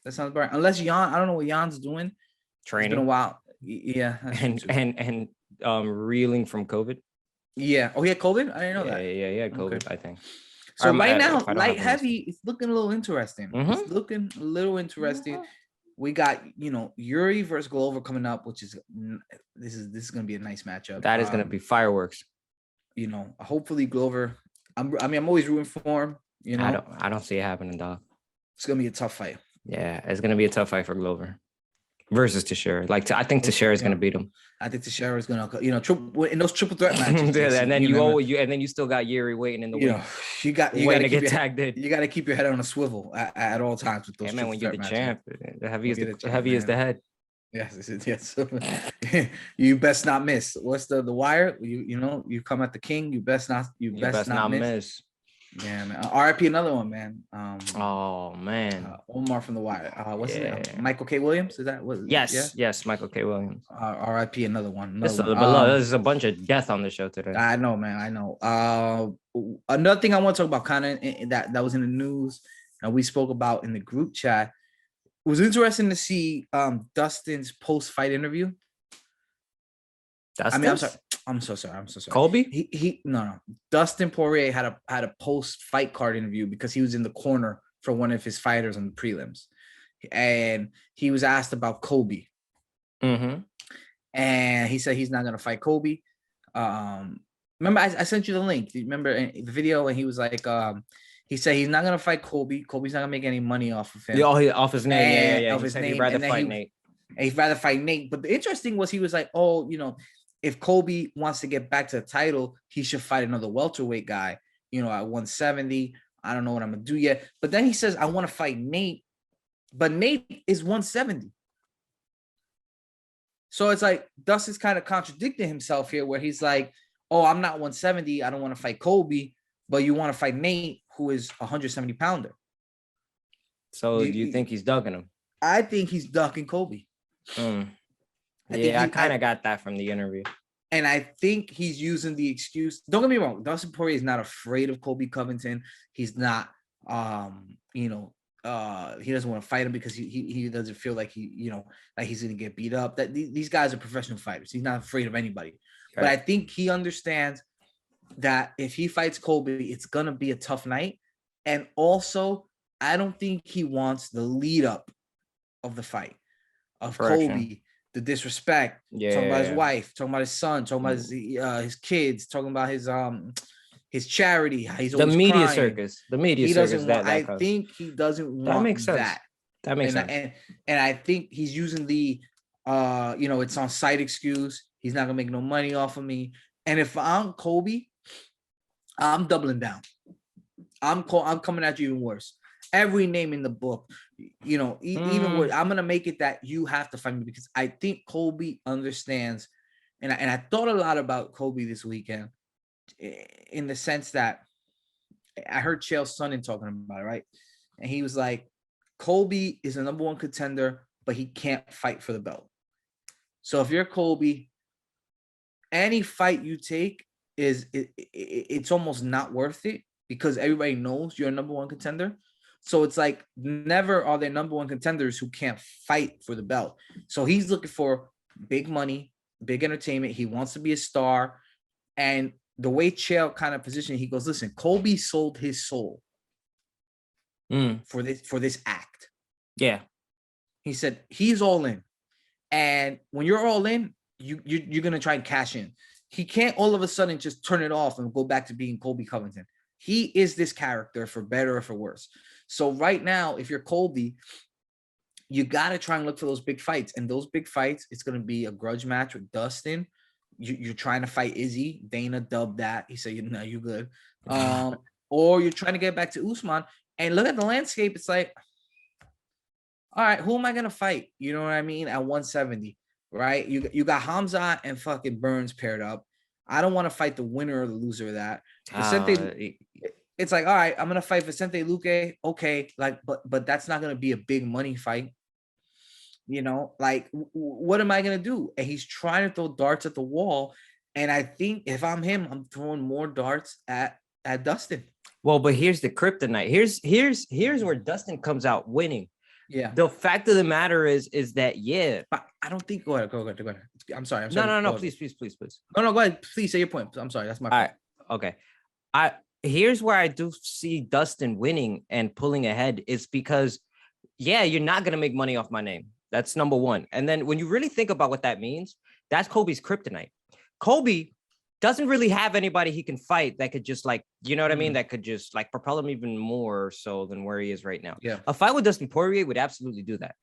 Unless Jan, I don't know what Jan's doing. Training. It's been a while. Yeah. And reeling from COVID. Yeah. Oh, he had COVID? I didn't know that. Yeah, COVID, okay. I think. So right now, light heavy, it's looking a little interesting. It's looking a little interesting. We got, Yuri versus Glover coming up, which is this is gonna be a nice matchup. That is gonna be fireworks. Hopefully Glover. I'm always rooting for him. I don't see it happening, dog. It's gonna be a tough fight. Yeah, it's gonna be a tough fight for Glover versus Teixeira. I think Teixeira is gonna beat him. I think Teixeira is gonna, in those triple threat matches. And then you still got Yuri waiting in the wing. You got to get tagged in. You got to keep your head on a swivel at all times with those. Yeah, man, when you're the champ, the heavy is the head. Yes. You best not miss. What's the wire? You come at the king. You best not miss. Yeah, man. RIP another one, man. Oh man. Omar from the Wire. What's his name? Michael K. Williams. Is that what? Yes, Michael K. Williams. RIP another one. There's a bunch of death on the show today. I know, man. I know. Another thing I want to talk about, kind of that was in the news, and we spoke about in the group chat. It was interesting to see Dustin's post-fight interview. I'm so sorry. Colby? No. Dustin Poirier had a post-fight card interview because he was in the corner for one of his fighters on the prelims, and he was asked about Kobe. Mm-hmm. And he said he's not gonna fight Kobe. Remember I sent you the link. Do you remember the video? And he was like, he said he's not gonna fight Kobe. Kobe's not gonna make any money off of him. Yeah, off his name. Yeah. Off his name. He'd rather fight Nate. And he'd rather fight Nate. But the interesting was he was like, if Kobe wants to get back to the title, he should fight another welterweight guy, at 170. I don't know what I'm going to do yet. But then he says, I want to fight Nate. But Nate is 170. So it's like Dustin's kind of contradicting himself here where he's like, oh, I'm not 170. I don't want to fight Kobe. But you want to fight Nate, who is a 170 pounder. So do you think he's ducking him? I think he's ducking Kobe. I kind of got that from the interview. And I think he's using the excuse. Don't get me wrong. Dustin Poirier is not afraid of Colby Covington. He's not, he doesn't want to fight him because he doesn't feel like like he's going to get beat up. That these guys are professional fighters. He's not afraid of anybody. Right. But I think he understands that if he fights Colby, it's going to be a tough night. And also, I don't think he wants the lead up of the fight of Colby, the disrespect, talking about his wife, talking about his son, talking about his kids, talking about his charity. He's the media crying. Circus. The media he circus. I think he doesn't want that. Makes sense. That makes sense. And I think he's using the it's on site excuse. He's not gonna make no money off of me. And if I'm Kobe, I'm doubling down. I'm coming at you even worse. Every name in the book, even with, I'm gonna make it that you have to fight me because I think Colby understands, and I thought a lot about Colby this weekend, in the sense that I heard Chael Sonnen talking about it, right, and he was like, Colby is the number one contender, but he can't fight for the belt. So if you're Colby, any fight you take it's almost not worth it because everybody knows you're a number one contender. So it's like never are there number one contenders who can't fight for the belt. So he's looking for big money, big entertainment. He wants to be a star. And the way Chael kind of positioned, he goes, listen, Colby sold his soul for this act. Yeah. He said he's all in. And when you're all in, you're going to try and cash in. He can't all of a sudden just turn it off and go back to being Colby Covington. He is this character for better or for worse. So right now, if you're Colby, you got to try and look for those big fights. And those big fights, it's going to be a grudge match with Dustin. You're trying to fight Izzy. Dana dubbed that. He said, no, you're good. Or you're trying to get back to Usman. And look at the landscape. It's like, all right, who am I going to fight? You know what I mean? At 170. right? You got Hamza and fucking Burns paired up. I don't want to fight the winner or the loser of that. Vicente, it's like, all right, I'm gonna fight Vicente Luque. Okay, like, but that's not gonna be a big money fight. You know, like, what am I gonna do? And he's trying to throw darts at the wall. And I think if I'm him, I'm throwing more darts at Dustin. Well, but here's the kryptonite. Here's where Dustin comes out winning. Yeah. The fact of the matter is that but I don't think. Go ahead. I'm sorry. No. Please. No. Go ahead. Please say your point. I'm sorry. That's my point. All right. Okay. Here's where I do see Dustin winning and pulling ahead. Is because, yeah, you're not gonna make money off my name. That's number one. And then when you really think about what that means, that's Colby's kryptonite. Colby doesn't really have anybody he can fight that could just, like, you know what I mean? That could just, like, propel him even more so than where he is right now. Yeah. A fight with Dustin Poirier would absolutely do that.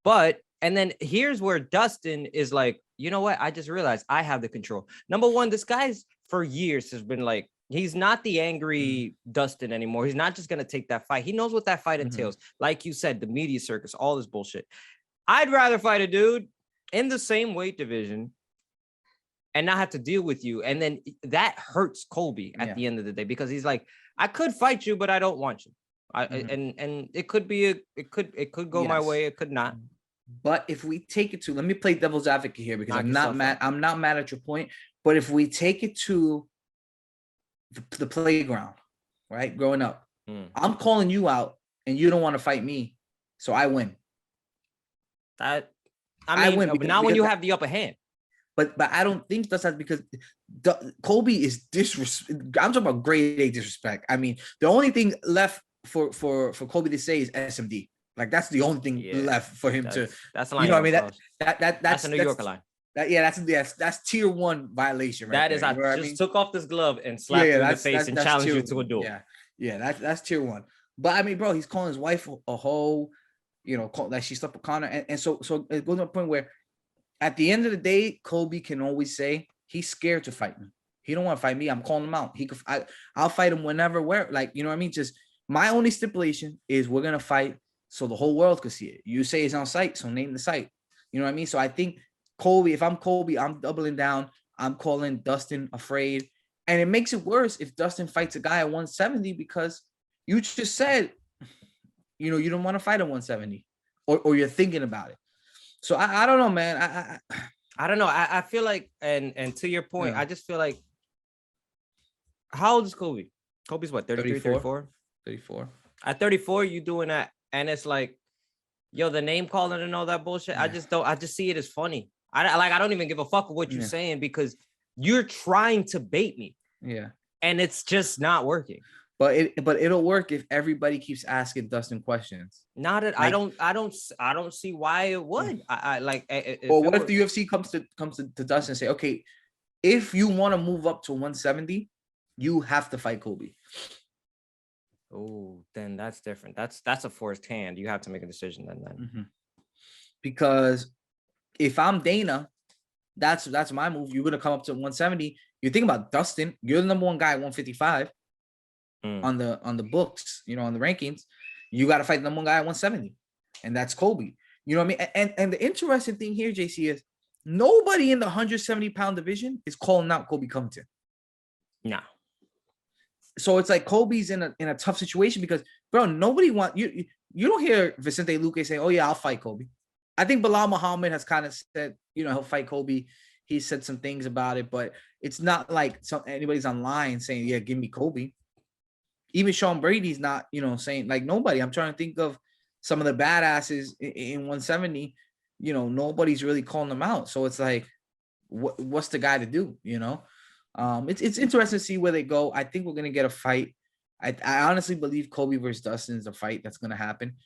But, and then here's where Dustin is like, you know what? I just realized I have the control. Number one, this guy's for years has been like, he's not the angry Dustin anymore. He's not just going to take that fight. He knows what that fight entails. Like you said, the media circus, all this bullshit. I'd rather fight a dude in the same weight division and not have to deal with you. And then that hurts Colby at the end of the day, because he's like, I could fight you, but I don't want you. And it could be it could go my way. It could not. But if we take it to, let me play devil's advocate here, because I'm not mad at your point. But if we take it to the playground, right? Growing up, I'm calling you out and you don't want to fight me. So I win. I win, but not when you have the upper hand. But I don't think that's because Colby is disrespect. I'm talking about grade A disrespect. I mean, the only thing left for Colby to say is SMD. Like, that's the only thing left for him to. That's the line. You know what I mean? That's a New Yorker line. That's tier 1 violation. Right. That is, I just took off this glove and slapped you in the face and challenged you to a duel. Yeah, that's tier 1. But I mean, bro, he's calling his wife a hoe. You know, that she slept with Conor, and so it goes to a point where, at the end of the day, Colby can always say he's scared to fight me. He don't want to fight me. I'm calling him out. I'll fight him whenever, where, like, you know what I mean? Just my only stipulation is we're gonna fight so the whole world could see it. You say it's on site, so name the site. You know what I mean? So I think Colby, if I'm Colby, I'm doubling down. I'm calling Dustin afraid, and it makes it worse if Dustin fights a guy at 170, because you just said, you know, you don't want to fight at 170, or you're thinking about it. So I don't know, man. I don't know. I feel like, and to your point, I just feel like, how old is Colby? Colby's what, 33, 34? 34. At 34, you doing that, and it's like, yo, the name calling and all that bullshit. I just see it as funny. I don't even give a fuck with what you're saying, because you're trying to bait me. Yeah. And it's just not working. But it'll work if everybody keeps asking Dustin questions. Not that, like, I don't see why it would. I like. Well, what if the UFC comes to Dustin and say, okay, if you want to move up to 170, you have to fight Colby. Oh, then that's different. That's a forced hand. You have to make a decision then. Because if I'm Dana, that's my move. You're gonna come up to 170. You think about Dustin. You're the number 1 guy at 155 on the books. You know, on the rankings. You got to fight the number 1 guy at 170, and that's Colby. You know what I mean? And the interesting thing here, JC, is nobody in the 170-pound division is calling out Colby Covington. No. So it's like Colby's in a tough situation, because, bro, nobody want you. You don't hear Vicente Luque saying, "Oh yeah, I'll fight Colby." I think Bilal Muhammad has kind of said, you know, he'll fight Colby. He said some things about it, but it's not like anybody's online saying, "Yeah, give me Colby." Even Sean Brady's not, you know, saying, like, nobody. I'm trying to think of some of the badasses in 170. You know, nobody's really calling them out. So it's like, what's the guy to do? You know, it's interesting to see where they go. I think we're gonna get a fight. I honestly believe Colby versus Dustin is the fight that's gonna happen,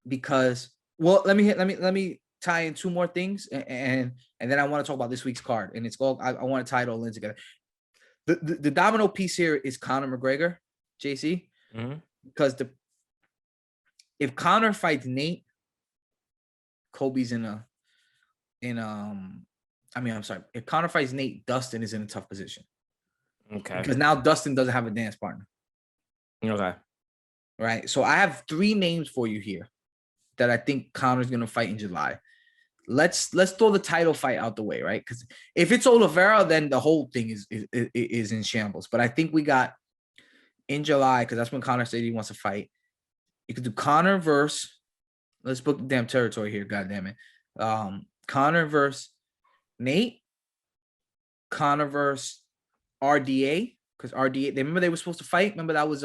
because, well, let me tie in 2 more things, and then I want to talk about this week's card, and it's called, I want to tie it all in together. The domino piece here is Conor McGregor, JC, because if Conor fights Nate, Colby's if Conor fights Nate, Dustin is in a tough position. Okay. Because now Dustin doesn't have a dance partner. Okay. Right. So I have 3 names for you here that I think Conor's gonna fight in July. let's throw the title fight out the way, right? Because if it's Oliveira, then the whole thing is in shambles. But I think we got in July, because that's when Conor said he wants to fight. You could do Conor versus, let's book the damn territory here, goddamn it. Conor versus Nate, Conor versus RDA, because RDA, they remember they were supposed to fight. Remember that was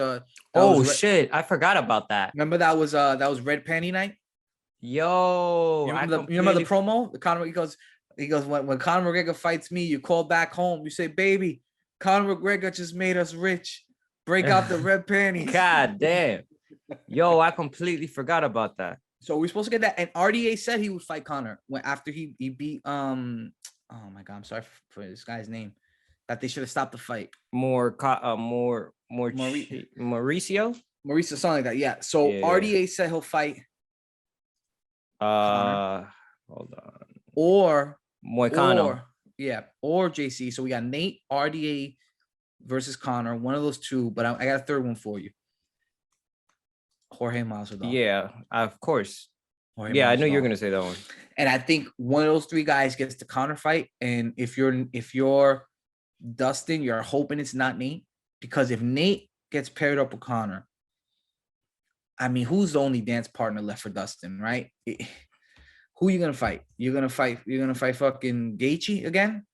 shit, I forgot about that. Remember that was red panty night. Yo, you remember the promo? The Conor, he goes when Conor McGregor fights me, you call back home, you say, baby, Conor McGregor just made us rich. Break out the red panties. God damn. Yo, I completely forgot about that. So we're supposed to get that. And RDA said he would fight Conor after he beat oh my god, I'm sorry for this guy's name. That they should have stopped the fight. Mauricio? Mauricio, something like that. Yeah. So RDA said he'll fight Conor. Hold on. Or Moicano. Or JC. So we got Nate, RDA versus Conor, one of those two, but I got a third one for you. Jorge Masvidal. Yeah, of course. Jorge Masvidal. I know you're gonna say that one. And I think one of those three guys gets the Conor fight. And if you're Dustin, you're hoping it's not Nate, because if Nate gets paired up with Conor, I mean, who's the only dance partner left for Dustin, right? Who are you gonna fight? You're gonna fight fucking Gaethje again?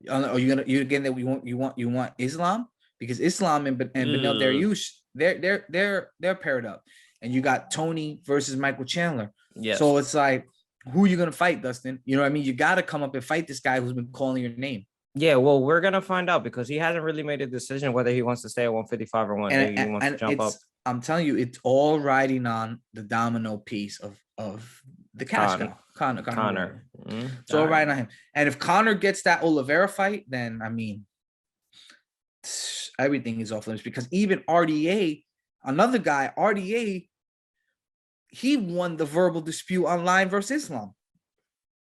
Or you again that you want Islam, because Islam and Beneil Dariush, they're paired up, and you got Tony versus Michael Chandler. Yeah. So it's like, who are you gonna fight, Dustin? You know what I mean? You got to come up and fight this guy who's been calling your name. Yeah, well, we're gonna find out, because he hasn't really made a decision whether he wants to stay at 155 or he wants to jump up. I'm telling you, it's all riding on the domino piece of the cash cow. Conor. Mm-hmm. It's all riding on him. And if Conor gets that Oliveira fight, then I mean, everything is off limits, because even RDA, another guy, RDA, he won the verbal dispute online versus Islam.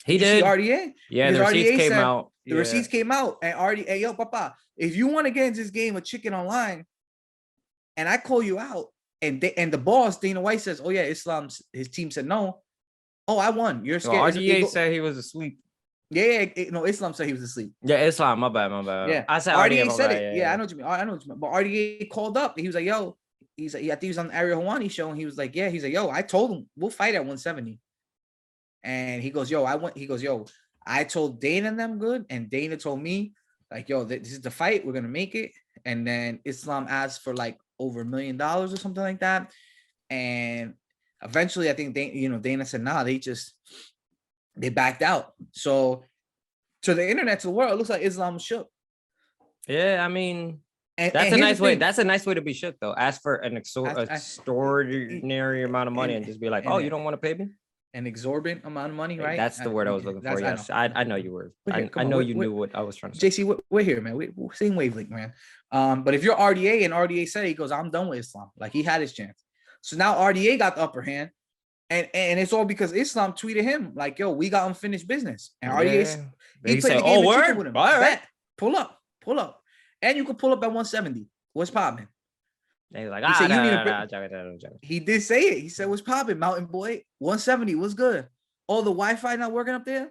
He did. RDA? Yeah, the receipts came out. The receipts came out, and RDA, yo, papa, if you want to get into this game of chicken online, and I call you out, and the boss, Dana White, says, oh yeah, his team said no. Oh, I won. You're scared. So RDA said he was asleep. Yeah, no, Islam said he was asleep. Yeah, Islam, my bad. Yeah, I said RDA said it. Yeah, I know what you mean. I know what you mean. But RDA called up, and he was like, yo, I think he was on the Ariel Helwani show, and he was like, yeah, he's like, yo, I told him we'll fight at 170. And he goes, yo, I told Dana and them good, and Dana told me, like, yo, this is the fight, we're gonna make it. And then Islam asked for like over $1 million or something like that. And eventually, I think Dana said, nah, they backed out. So to the internet, to the world, it looks like Islam was shook. Yeah, I mean, that's a nice way. That's a nice way to be shook, though. Ask for an extraordinary amount of money and just be like, oh, you don't want to pay me? An exorbitant amount of money, right? That's the word I was looking for. Yes, I know you were. I know you knew what I was trying to say. JC, we're here, man. We're same wavelength, man. But if you're RDA, and RDA said, he goes, I'm done with Islam. Like, he had his chance. So now RDA got the upper hand, and it's all because Islam tweeted him like, yo, we got unfinished business. And RDA, he played the game of chicken with him. All right, pull up, and you could pull up at 170. What's popping? And he's like, he did say it. He said, what's popping, Mountain Boy? 170, what's good? Oh, the Wi-Fi not working up there?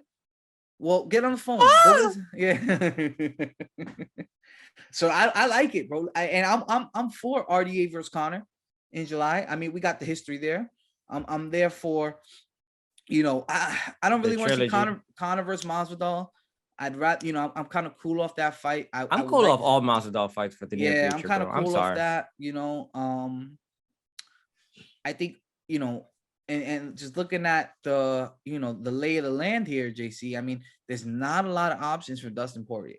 Well, get on the phone. Yeah. So I like it, bro. I'm for RDA versus Conor in July. I mean, we got the history there. I'm there for, I don't really want to see Conor versus Masvidal. I'd rather, I'm kind of cool off that fight. I'm cool off all Masvidal fights for the near future. I'm kind of cool off that. I think, and just looking at the, the lay of the land here, JC. I mean, there's not a lot of options for Dustin Poirier,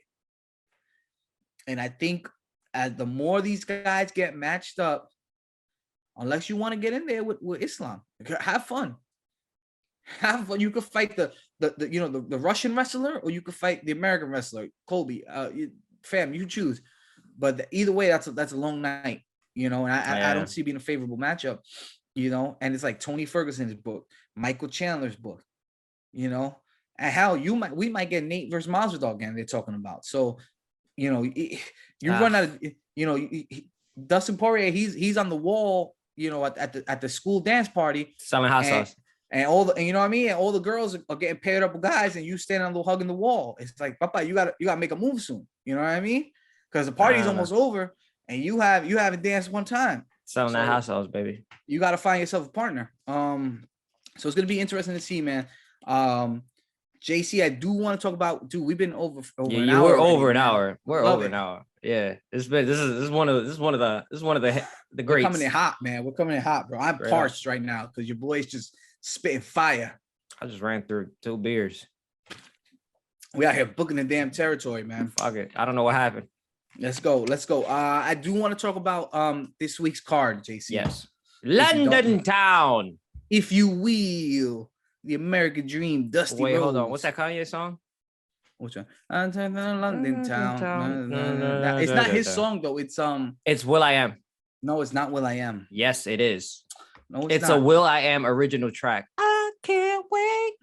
and I think as the more these guys get matched up, unless you want to get in there with Islam, have fun. You could fight the Russian wrestler, or you could fight the American wrestler, Colby. Fam, you choose. But either way, that's a long night, and I don't see it being a favorable matchup, and it's like Tony Ferguson's book, Michael Chandler's book, and hell, we might get Nate versus Masvidal again. They're talking about. So, you run out of, Dustin Poirier, he's on the wall, at the school dance party selling hot sauce. And all the, and you know what I mean? And all the girls are getting paired up with guys, and you standing on the hugging the wall. It's like, Papa, you gotta make a move soon. You know what I mean? Because the party's almost over, and you haven't danced one time. Selling that house house, baby. You got to find yourself a partner. So it's gonna be interesting to see, man. JC, I do want to talk about. Dude, we've been over an hour. We're already, over an man. hour. We're over an hour. Yeah, this is one of the greats. We're coming in hot, man. We're coming in hot, bro. I'm parched right now because your boy's just spitting fire. I just ran through 2 beers. We out here booking the damn territory, man. Fuck it. I don't know what happened. Let's go. I do want to talk about this week's card, JC. Yes. London Town. If you will. The American Dream, Dusty Rhodes. Hold on. What's that Kanye song? Which one? London Town. It's not his song though. It's Will I Am. No, it's not Will I Am. Yes, it is. No, it's a Will I Am original track. I can't wait.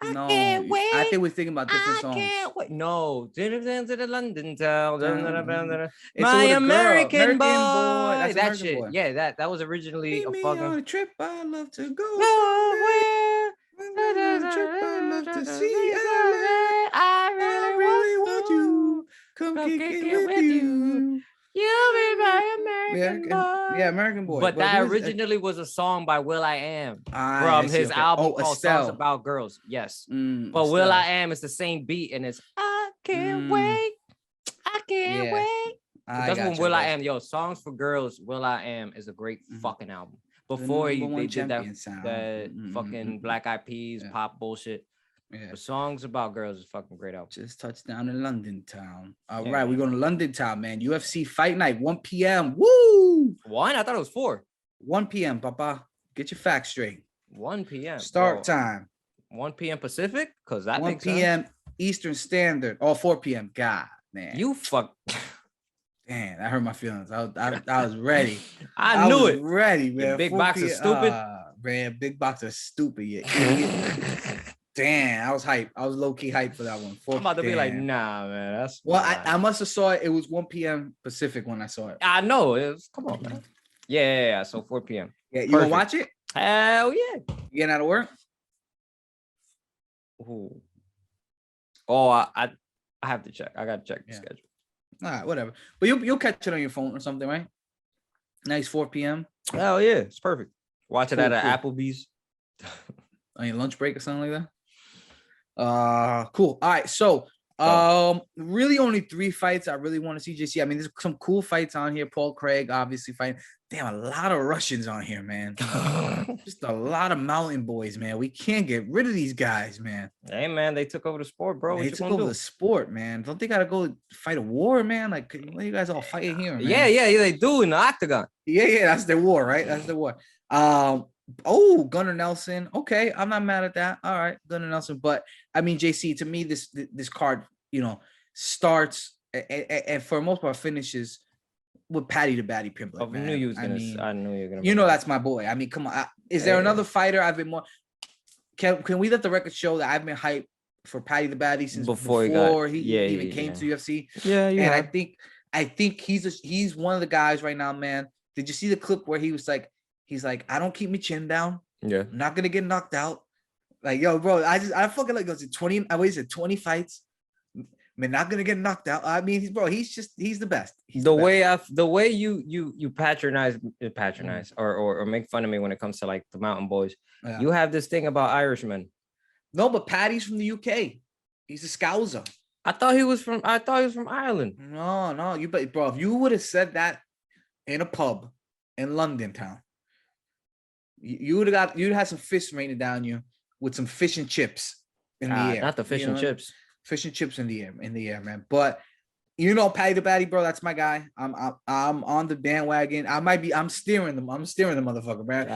I can't wait. I think we're thinking about different songs. I can't wait. No. To the London Town. My American boy. That's that American shit. Boy. Yeah, that was originally Take a me fucking on a trip. I love to go nowhere. I love to see LA. I really want you. Come kick it with you. You'll be my American boy. Yeah, American Boy. But that originally was a song by Will I Am from his album called Estelle. Songs About Girls. Yes. But Estelle. Will I Am is the same beat, and it's I can't wait. I can't wait. That's when Will I Am. Yo, Songs for Girls, Will I Am is a great fucking album. Before they did that fucking Black Eyed Peas pop bullshit. Yeah. The Songs About Girls is fucking great album. Just touched down in London Town. All right, we're going to London Town, man. UFC Fight Night, 1 p.m. Woo! 1? I thought it was 4. 1 p.m., Papa. Get your facts straight. 1 p.m. Start time. 1 p.m. Pacific? Because that 1 p.m. Eastern Standard. 4 p.m. God, man. You fuck. Damn, that hurt my feelings. I was ready. I knew it. Ready, man. Big box is stupid. Man, big box is stupid. You idiot. Damn, I was hyped. I was low-key hyped for that one. I'm about to be like, nah, man. That's I must have saw it. It was 1 p.m. Pacific when I saw it. I know. It was, come on, man. Yeah. So 4 p.m. Yeah, you gonna watch it? Hell yeah. You getting out of work? Ooh. Oh, I have to check. I gotta check the schedule. All right, whatever. But you'll catch it on your phone or something, right? Nice 4 p.m. Hell yeah, it's perfect. Watch it at Applebee's. On your lunch break or something like that. Cool. All right, so really only 3 fights I really want to see, JC. I mean, there's some cool fights on here. Paul Craig obviously fighting. Damn, a lot of Russians on here, man. Just a lot of mountain boys, man. We can't get rid of these guys, man. Hey, man, they took over the sport, bro. They took over the sport, man. Don't they gotta go fight a war, man? Like, you guys all fighting here, man. Yeah, they do in the octagon. Yeah, that's their war, right? That's their war. Gunnar Nelson. Okay, I'm not mad at that. All right, Gunnar Nelson. But I mean, JC, to me, this card, starts and for the most part finishes with Paddy the Baddy Pimblett. I knew you were gonna. That's my boy. I mean, come on. Is there another fighter I've been more? Can we let the record show that I've been hyped for Paddy the Baddy since before he even came to UFC? Yeah. And I think he's one of the guys right now, man. Did you see the clip where he's like, I don't keep my chin down. Yeah. I'm not gonna get knocked out. Like, yo, bro, I fucking like goes to 20. I always said 20 fights. I'm not gonna get knocked out. I mean, he's the best. The way you patronize or make fun of me when it comes to like the mountain boys. Yeah. You have this thing about Irishmen. No, but Paddy's from the UK. He's a Scouser. I thought he was from Ireland. No, bro, if you would have said that in a pub in London town, you'd have some fish raining down you with some fish and chips in the air. Not the fish and chips. Fish and chips in the air, man. But Paddy the Baddy, bro, that's my guy. I'm on the bandwagon. I'm steering them. I'm steering the motherfucker, man.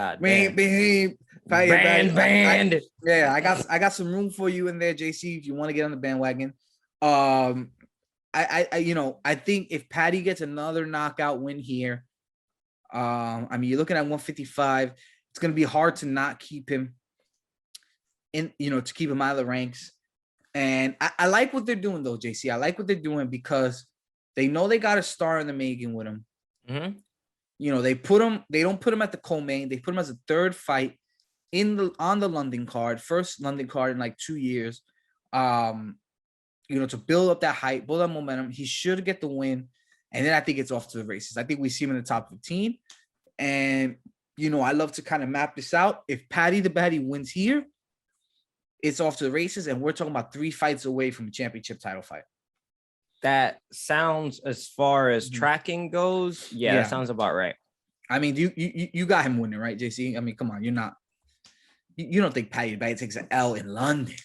Band. Yeah, I got some room for you in there, JC, if you want to get on the bandwagon. I think if Paddy gets another knockout win here, I mean, you're looking at 155. It's gonna be hard to not keep him in, to keep him out of the ranks. And I like what they're doing, though, JC. I like what they're doing because they know they got a star in the making with him. Mm-hmm. They don't put him at the co-main. They put him as a third fight. on the London card, first London card in like 2 years. To build up that hype, build up momentum. He should get the win. And then I think it's off to the races. I think we see him in the top 15. And, I love to kind of map this out. If Paddy the Baddy wins here, it's off to the races. And we're talking about 3 fights away from a championship title fight. That sounds, as far as tracking goes, yeah, that sounds about right. I mean, you got him winning, right, JC? I mean, come on, you don't think Paddy the Baddy takes an L in London?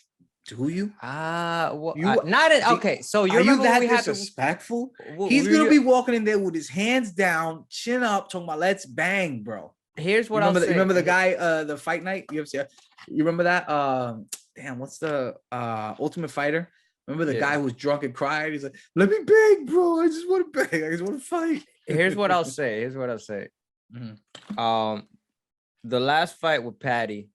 Do you? Okay. So you remember that disrespectful? He's gonna be walking in there with his hands down, chin up, talking about "let's bang, bro." Here's what I'll say. Remember the guy, the fight night UFC? You remember that? Damn, what's the Ultimate Fighter? Remember the guy who was drunk and cried? He's like, "Let me bang, bro. I just want to bang. I just want to fight." Here's what I'll say. Mm-hmm. The last fight with Paddy,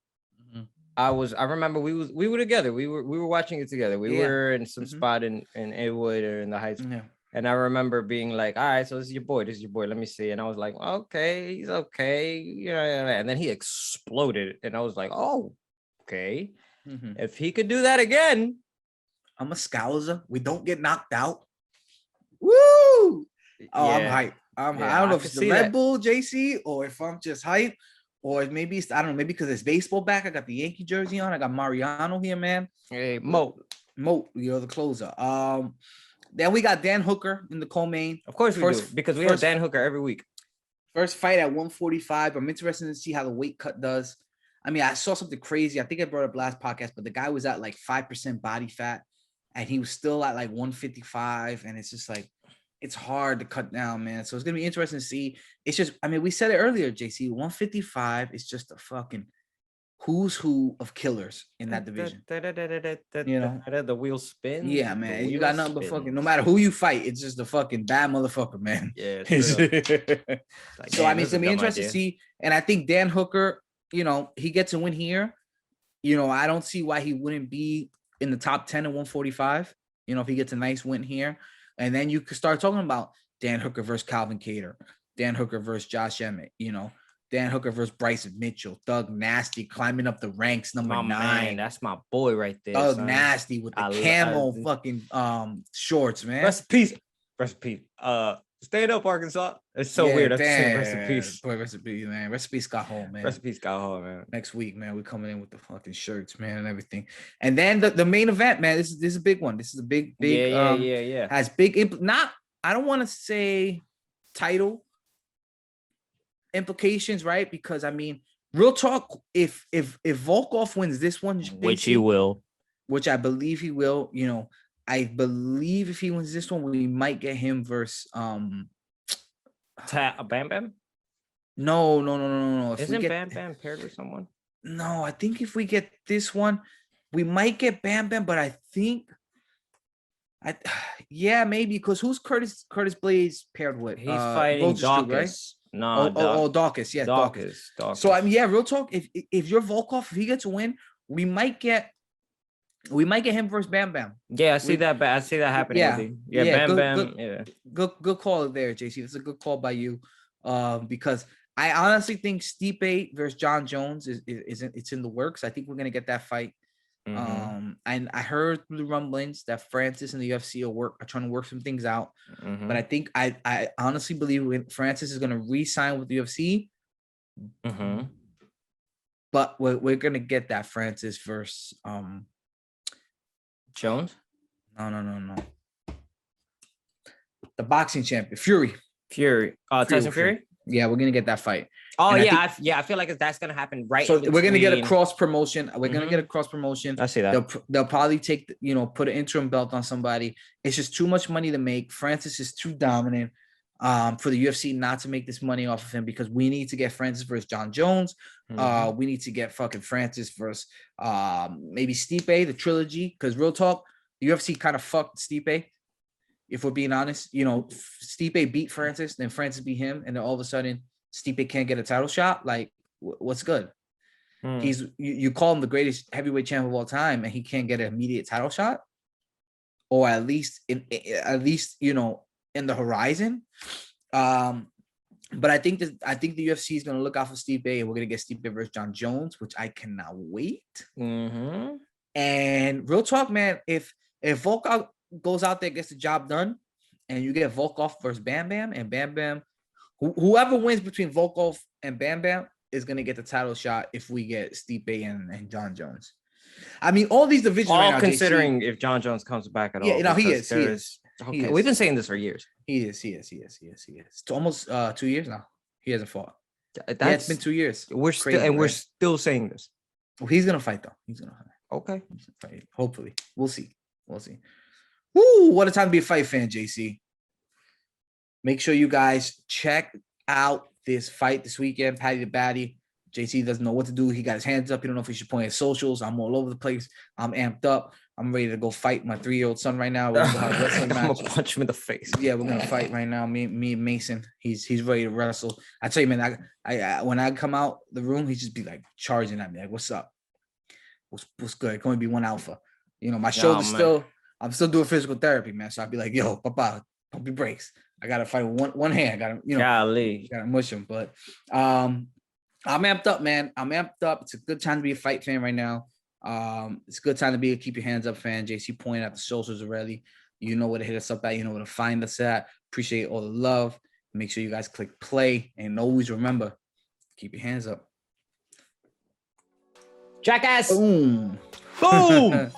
I remember we were together. We were watching it together. We were in some spot in Inwood or in the Heights. Yeah. And I remember being like, all right, so this is your boy. Let me see. And I was like, okay, he's okay. And then he exploded. And I was like, oh, okay. Mm-hmm. If he could do that again. I'm a Scouser. We don't get knocked out. Woo! Oh, I'm hyped. I don't know if it's the Red Bull, JC, or if I'm just hyped. Or maybe it's, I don't know, maybe because it's baseball back. I got the Yankee jersey on. I got Mariano here, man. Hey, Mo, you're the closer. Then we got Dan Hooker in the co-main. Of course we do, because we have Dan Hooker every week. First fight at 145. I'm interested to see how the weight cut does. I mean, I saw something crazy. I think I brought up last podcast, but the guy was at like 5% body fat, and he was still at like 155. And it's just like, it's hard to cut down, man. So it's gonna be interesting to see. It's just, I mean, we said it earlier, JC. 155 is just a fucking who's who of killers in that division. The wheel spin. Yeah, man. You got nothing but fucking. No matter who you fight, it's just a fucking bad motherfucker, man. Yeah. Like, so I mean, it's gonna be interesting to see. And I think Dan Hooker, he gets a win here. I don't see why he wouldn't be in the top 10 at 145. If he gets a nice win here. And then you could start talking about Dan Hooker versus Calvin Kattar, Dan Hooker versus Josh Emmett, Dan Hooker versus Bryson Mitchell, Thug Nasty climbing up the ranks, number 9. Man, that's my boy right there. Thug Nasty with the camo fucking shorts, man. Rest in peace. Stand up, Arkansas. It's so weird. Rest in peace. Boy, rest in peace, man. Rest in peace, Scott Hall, man. Rest in peace, Scott Hall, man. Next week, man, we're coming in with the fucking shirts, man, and everything. And then the main event, man. This is a big one. This is a big. Yeah. Has big I don't want to say title implications, right? Because I mean, real talk. If Volkov wins this one, which he will, which I believe he will, I believe if he wins this one, we might get him versus Bam Bam. No. Isn't Bam Bam paired with someone? No, I think if we get this one, we might get Bam Bam, but I think maybe, because who's Curtis Blades paired with? He's fighting Dawkins, right? No, Dawkins, yeah, Dawkins. So I mean, yeah, real talk. If you're Volkov, if he gets a win, we might get him versus Bam Bam. Yeah, I see that happening. Yeah, Bam Bam. Good call there, JC. That's a good call by you. Because I honestly think Stipe versus John Jones it's in the works. I think we're gonna get that fight. Mm-hmm. And I heard through the rumblings that Francis and the UFC are trying to work some things out. Mm-hmm. But I think I honestly believe Francis is gonna re-sign with the UFC. Mm-hmm. But we're gonna get that Francis versus Jones? No. The boxing champion, Fury. Tyson Fury? Yeah, we're gonna get that fight. Oh, and I feel like that's gonna happen right. So we're gonna get a cross promotion. I see that. They'll probably take, put an interim belt on somebody. It's just too much money to make. Francis is too dominant for the UFC not to make this money off of him, because we need to get Francis versus John Jones. Mm-hmm. We need to get fucking Francis versus maybe Stipe, the trilogy. Because real talk, the UFC kind of fucked Stipe. If we're being honest, Stipe beat Francis, then Francis beat him, and then all of a sudden Stipe can't get a title shot. Like, what's good? He's you call him the greatest heavyweight champ of all time, and he can't get an immediate title shot, or at least in the horizon. But I think the UFC is gonna look out for Stipe, and we're gonna get Stipe versus John Jones, which I cannot wait. Mm-hmm. And real talk, man, if Volkov goes out there, gets the job done, and you get Volkov versus Bam Bam, and Bam Bam, whoever wins between Volkov and Bam Bam is gonna get the title shot if we get Stipe and John Jones. I mean, all these divisions All right now, considering JC, if John Jones comes back at yeah, all. no, he Because is. Okay, we've been saying this for years. He is. It's almost 2 years now. He hasn't fought. That's Yeah, it's been 2 years. We're still saying this. Well, he's gonna fight though. He's gonna fight. Okay. Fight. Hopefully, we'll see. Woo! What a time to be a fight fan, JC. Make sure you guys check out this fight this weekend. Paddy the Baddy. JC doesn't know what to do. He got his hands up. He don't know if he should point his socials. I'm all over the place. I'm amped up. I'm ready to go fight my 3-year-old son right now. We're gonna have a wrestling I'm match. gonna punch him in the face. Yeah, we're gonna fight right now. Me and Mason. He's ready to wrestle. I tell you, man. I when I come out the room, he just be like charging at me, like, "What's up? What's good?" It's going to be one alpha. You know, my shoulder's still. I'm still doing physical therapy, man. So I'd be like, "Yo, Papa, pump your brakes. I gotta fight with one hand. I gotta, gotta mush him." But I'm amped up, man. I'm amped up. It's a good time to be a fight fan right now. It's a good time to be a keep your hands up fan. JC pointed at the socials already. You know where to hit us up at. You know where to find us at. Appreciate all the love. Make sure you guys click play and always remember, keep your hands up. Jackass. Boom. Boom.